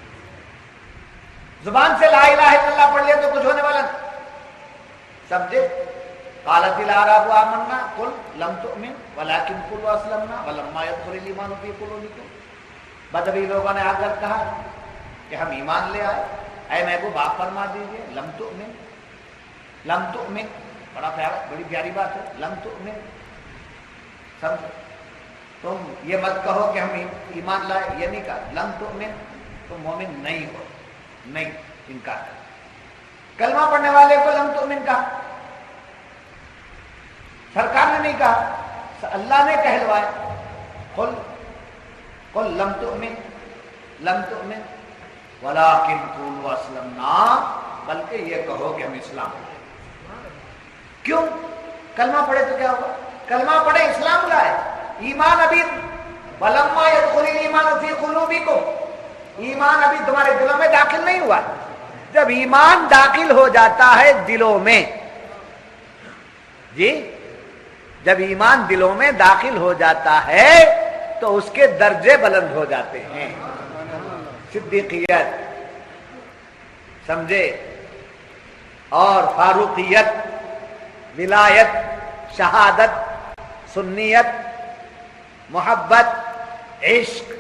زبان سے لا الہ الا اللہ پڑھ لیا تو کچھ ہونے والا نہیں، سمجھے؟ قالت الاعراب آمنا قل لم تؤمن ولکن قولوا اسلمنا ولما يدخل الايمان في قلوبكم۔ بدوی لوگوں نے آ کر کہا کہ ہم ایمان لے آئے، اے محبوب آپ فرما دیجئے لم تؤمن، لم تؤمن بڑا پیارا، بڑی پیاری بات ہے، لم تؤمن، سمجھو؟ تم یہ مت کہو کہ ہم ایمان لائے، یہ نہیں کہا، لم تؤمن تم مومن نہیں ہو، نہیں، انکار کر۔ کلمہ پڑھنے والے کو لم تؤمن کہا، سرکار نے نہیں کہا، اللہ نے کہلوایا، قل لم تؤمن، لم تؤمن ولکن قولوا اسلمنا، بلکہ یہ کہو کہ ہم اسلام لائے۔ کیوں؟ کلمہ پڑھے تو کیا ہوگا؟ کلمہ پڑھے اسلام لائے، ایمان ابھی ولما يدخل الايمان في قلوبكم، ایمان ابھی تمہارے دلوں میں داخل نہیں ہوا۔ جب ایمان داخل ہو جاتا ہے دلوں میں، جی جب ایمان دلوں میں داخل ہو جاتا ہے تو اس کے درجے بلند ہو جاتے ہیں، صدیقیت، سمجھے، اور فاروقیت، ولایت، شہادت، سنیت، محبت، عشق،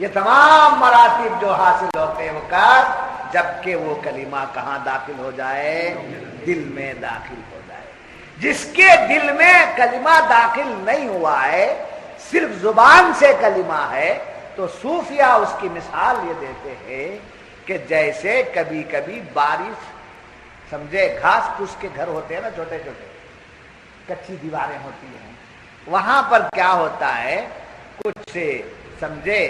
یہ تمام مراتب جو حاصل ہوتے ہیں وہ کب؟ جبکہ وہ کلمہ کہاں داخل ہو جائے؟ دل میں داخل ہو جائے۔ جس کے دل میں کلمہ داخل نہیں ہوا ہے، صرف زبان سے کلمہ ہے، تو صوفیہ اس کی مثال یہ دیتے ہیں کہ جیسے کبھی کبھی بارش، سمجھے، گھاس پھوس کے گھر ہوتے ہیں نا، چھوٹے چھوٹے کچی دیواریں ہوتی ہیں، وہاں پر کیا ہوتا ہے، کچھ سے سمجھے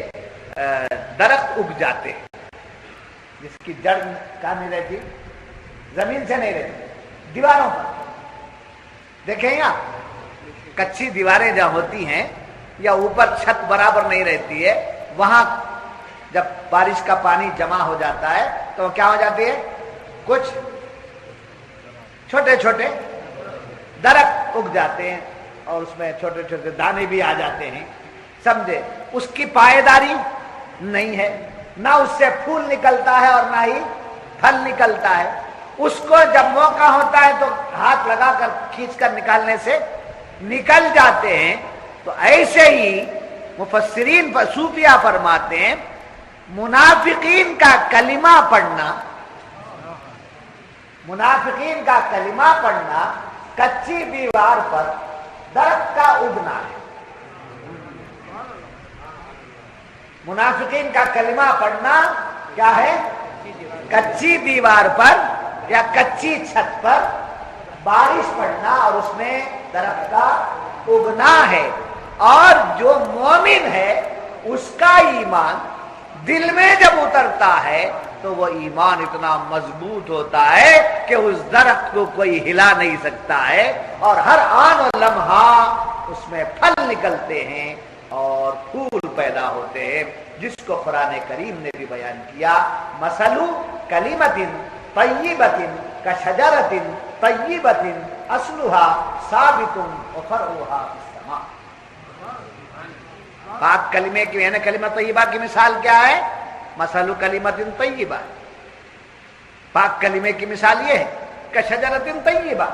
درخت اگ جاتے ہیں جس کی جڑ کہاں نہیں رہتی، زمین سے نہیں رہتی، دیواروں پر دیکھیں یا کچی دیواریں جہاں ہوتی ہیں یا اوپر چھت برابر نہیں رہتی ہے، وہاں جب بارش کا پانی جمع ہو جاتا ہے تو کیا ہو جاتی ہے، کچھ چھوٹے چھوٹے درخت اگ جاتے ہیں اور اس میں چھوٹے چھوٹے دانے بھی آ جاتے ہیں، سمجھے؟ اس کی پائیداری نہیں ہے، نہ اس سے پھول نکلتا ہے اور نہ ہی پھل نکلتا ہے۔ اس کو جب موقع ہوتا ہے تو ہاتھ لگا کر کھینچ کر نکالنے سے نکل جاتے ہیں۔ تو ایسے ہی مفسرین صوفیہ فرماتے ہیں، منافقین کا کلمہ پڑھنا، منافقین کا کلمہ پڑھنا کچی دیوار پر درخت کا اگنا ہے۔ منافقین کا کلمہ پڑھنا کیا ہے؟ کچی دیوار پر یا کچی چھت پر بارش پڑنا اور اس میں درخت کا اگنا ہے۔ اور جو مومن ہے اس کا ایمان دل میں جب اترتا ہے تو وہ ایمان اتنا مضبوط ہوتا ہے کہ اس درخت کو کوئی ہلا نہیں سکتا ہے، اور ہر آن و لمحہ اس میں پھل نکلتے ہیں اور پھول پیدا ہوتے ہیں، جس کو قرآن کریم نے بھی بیان کیا، مثل کلمۃ طیبۃ کشجرۃ طیبۃ اصلها ثابت وفرعها فی السماء۔ پاک کلمے کی یعنی کلمہ طیبہ کی مثال کیا ہے؟ مثل کلمۃ طیبہ، پاک کلمے کی مثال یہ ہے کہ شجرۃ طیبہ،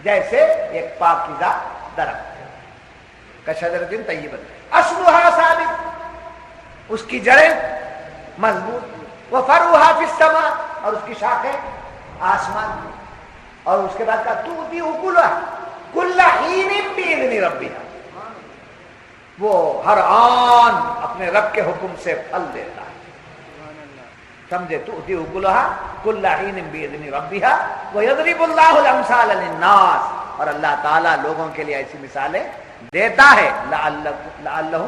جیسے ایک پاکیزہ درخت ہے، کہ شجرۃ طیبہ اصلها ثابت، اس کی جڑیں مضبوط، وفرعها فی السماء، اور اس کی شاخیں آسمان کی، اور اس کے بعد کہا تؤتی اکلها کل حین باذن ربها، وہ ہر آن اپنے رب کے حکم سے پھل دیتا ہے، سمجھے؟ تؤتی اکلها کل حین باذن ربها ویضرب اللہ الامثال للناس، اور اللہ تعالیٰ لوگوں کے لیے ایسی مثالیں دیتا ہے، لعلہم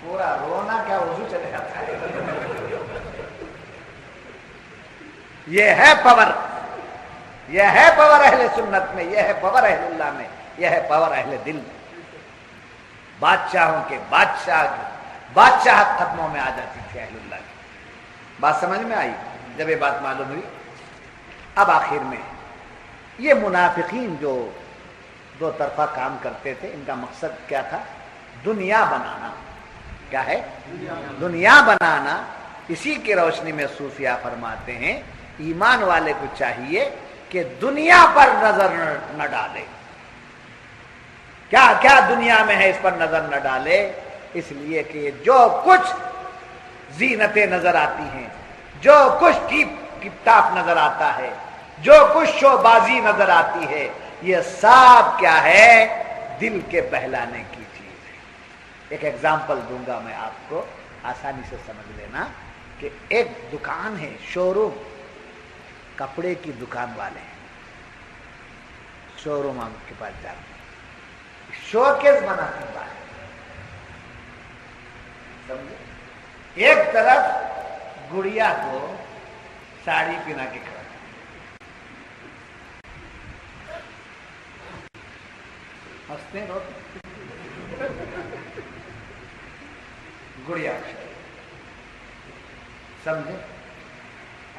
پورا رونا کیا وضو چلے جاتا ہے. یہ ہے پاور، یہ ہے پاور اہل سنت میں، یہ ہے پاور اہل اللہ میں، یہ ہے پاور اہل دل میں. بادشاہوں کے بادشاہت قدموں میں آ جاتی تھی اہل اللہ کی. بات سمجھ میں آئی؟ جب یہ بات معلوم ہوئی، اب آخر میں یہ منافقین جو دو طرفہ کام کرتے تھے، ان کا مقصد کیا تھا؟ دنیا بنانا. کیا ہے؟ دنیا بنانا. اسی کی روشنی میں صوفیہ فرماتے ہیں ایمان والے کو چاہیے کہ دنیا پر نظر نہ ڈالے. کیا کیا دنیا میں ہے اس پر نظر نہ ڈالے، اس لیے کہ جو کچھ زینتیں نظر آتی ہیں، جو کچھ ٹیپ ٹاپ نظر آتا ہے، جو کچھ شو بازی نظر آتی ہے، یہ سب کیا ہے؟ دل کے بہلانے کی چیز ہے. ایک ایگزامپل دوں گا میں آپ کو، آسانی سے سمجھ لینا کہ ایک دکان ہے، شو روم، کپڑے کی دکان والے ہیں، شو روم آپ کے پاس جاتے ہیں، شو کیس بناتے ہیں باہر. سمجھے؟ ایک طرف گڑیا کو ساڑی پہنا کے کھڑا، ہنستے روتے، گڑیا سمجھے،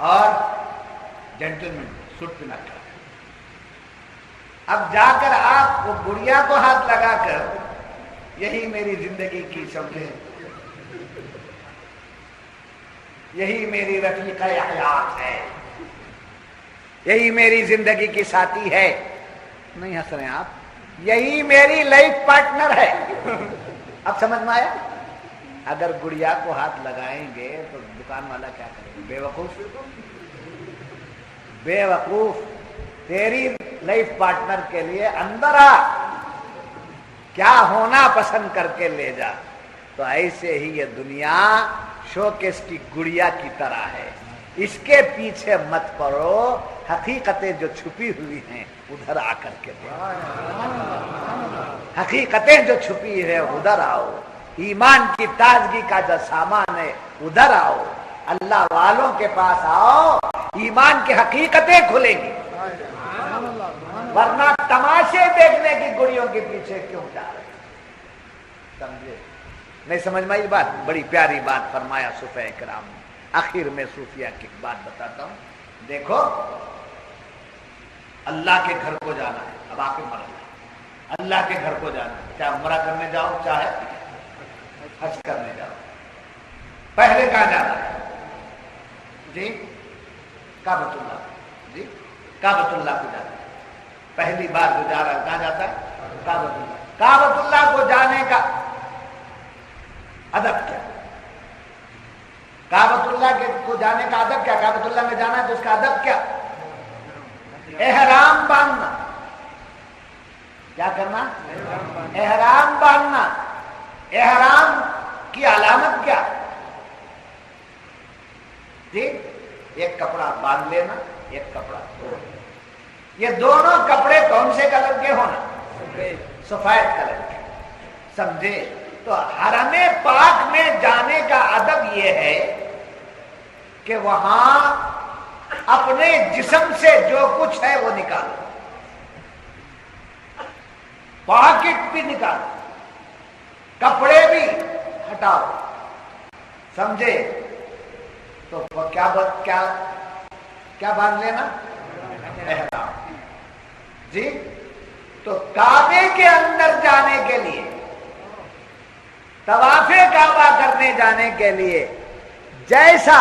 اور جینٹلمین سوٹ پہنا کر. اب جا کر آپ وہ گڑیا کو ہاتھ لگا کر یہی میری زندگی کی سمجھے، یہی میری رفیقہ حیات ہے، یہی میری زندگی کی ساتھی ہے، نہیں ہنس رہے ہیں آپ، یہی میری لائف پارٹنر ہے. اب سمجھ میں آیا؟ اگر گڑیا کو ہاتھ لگائیں گے تو دکان والا کیا کرے گا؟ بے وقوف، بے وقوف، تیری لائف پارٹنر کے لیے اندر آ، کیا ہونا پسند کر کے لے جا. تو ایسے ہی یہ دنیا شوکیس کی گڑیا کی طرح ہے، اس کے پیچھے مت پڑو، حقیقتیں جو چھپی ہوئی ہیں ادھر آ کر کے دیکھو، حقیقتیں جو چھپی ہے ادھر آؤ، ایمان کی تازگی کا جو سامان ہے ادھر آؤ، اللہ والوں کے پاس آؤ، ایمان کی حقیقتیں کھلیں گی. ورنہ تماشے دیکھنے کی گڑیوں کے پیچھے کیوں جا رہے ہیں؟ سمجھے؟ نہیں سمجھ میں آئی بات؟ بڑی پیاری بات فرمایا صوفیہ کرام نے. آخر میں صوفیہ کی بات بتاتا ہوں. دیکھو، اللہ کے گھر کو جانا ہے، اب آ کے مرنا ہے، اللہ کے گھر کو جانا ہے، چاہے عمرہ کرنے جاؤ چاہے حج کرنے جاؤ. پہلے کہاں جانا ہے؟ جی کعبۃ اللہ. جی کعبۃ اللہ کو جانا ہے. پہلی بار جو جا رہا ہے کہاں جاتا ہے؟ کعبۃ اللہ. کعبۃ اللہ کو جانے کا ادب کیا؟ کعبۃ اللہ کو جانے کا ادب کیا؟ کعبۃ اللہ میں جانا ہے تو اس کا ادب کیا؟ احرام باندھنا. کیا کرنا؟ احرام باندھنا. احرام کی علامت کیا؟ جی ایک کپڑا باندھ لینا، ایک کپڑا دھو. یہ دونوں کپڑے کون سے کلر کے ہونا؟ سفید کلر کے. سمجھے؟ تو حرم پاک میں جانے کا ادب یہ ہے کہ وہاں اپنے جسم سے جو کچھ ہے وہ نکالو، پاکٹ بھی نکالو، کپڑے بھی ہٹاؤ. سمجھے؟ تو کیا باندھ لینا؟ احرام. جی تو کعبے کے اندر جانے کے لیے، طواف کعبہ کرنے جانے کے لیے جیسا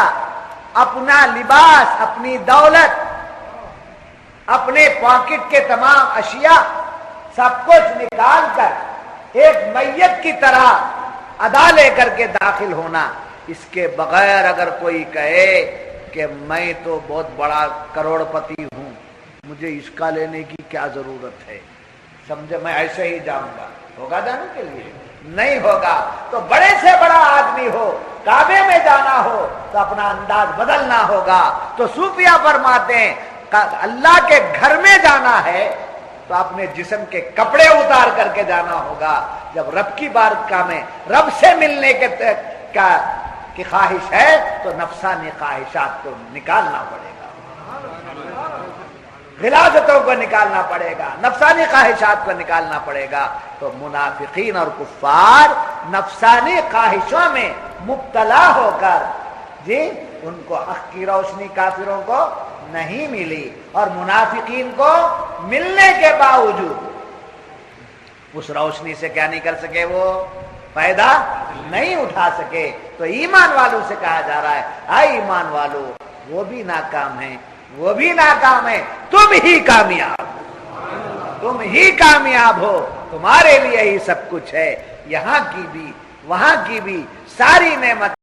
اپنا لباس، اپنی دولت، اپنے پاکٹ کے تمام اشیاء سب کچھ نکال کر ایک میت کی طرح ادا لے کر کے داخل ہونا، اس کے بغیر اگر کوئی کہے کہ میں تو بہت بڑا کروڑ پتی ہوں، مجھے اس کا لینے کی کیا ضرورت ہے، سمجھے، میں ایسے ہی جاؤں گا، ہوگا جانے کے لیے؟ نہیں ہوگا. تو بڑے سے بڑا آدمی ہو، کعبے میں جانا ہو تو اپنا انداز بدلنا ہوگا. تو صوفیہ فرماتے ہیں اللہ کے گھر میں جانا ہے تو اپنے جسم کے کپڑے اتار کر کے جانا ہوگا. جب رب کی بارگاہ میں رب سے ملنے کی خواہش ہے تو نفسانی خواہشات کو نکالنا پڑے گا، غلاظتوں کو نکالنا پڑے گا، نفسانی خواہشات کو نکالنا پڑے گا۔ تو منافقین اور کفار نفسانی خواہشوں میں مبتلا ہو کر جی ان کو حق کی روشنی کافروں کو نہیں ملی، اور منافقین کو ملنے کے باوجود اس روشنی سے کیا نہیں کر سکے، وہ فائدہ نہیں اٹھا سکے۔ تو ایمان والوں سے کہا جا رہا ہے اے ایمان والو، وہ بھی ناکام ہیں، وہ بھی ناکام ہے، تم ہی کامیاب، تم ہی کامیاب ہو، تمہارے لیے ہی سب کچھ ہے، یہاں کی بھی وہاں کی بھی ساری نعمت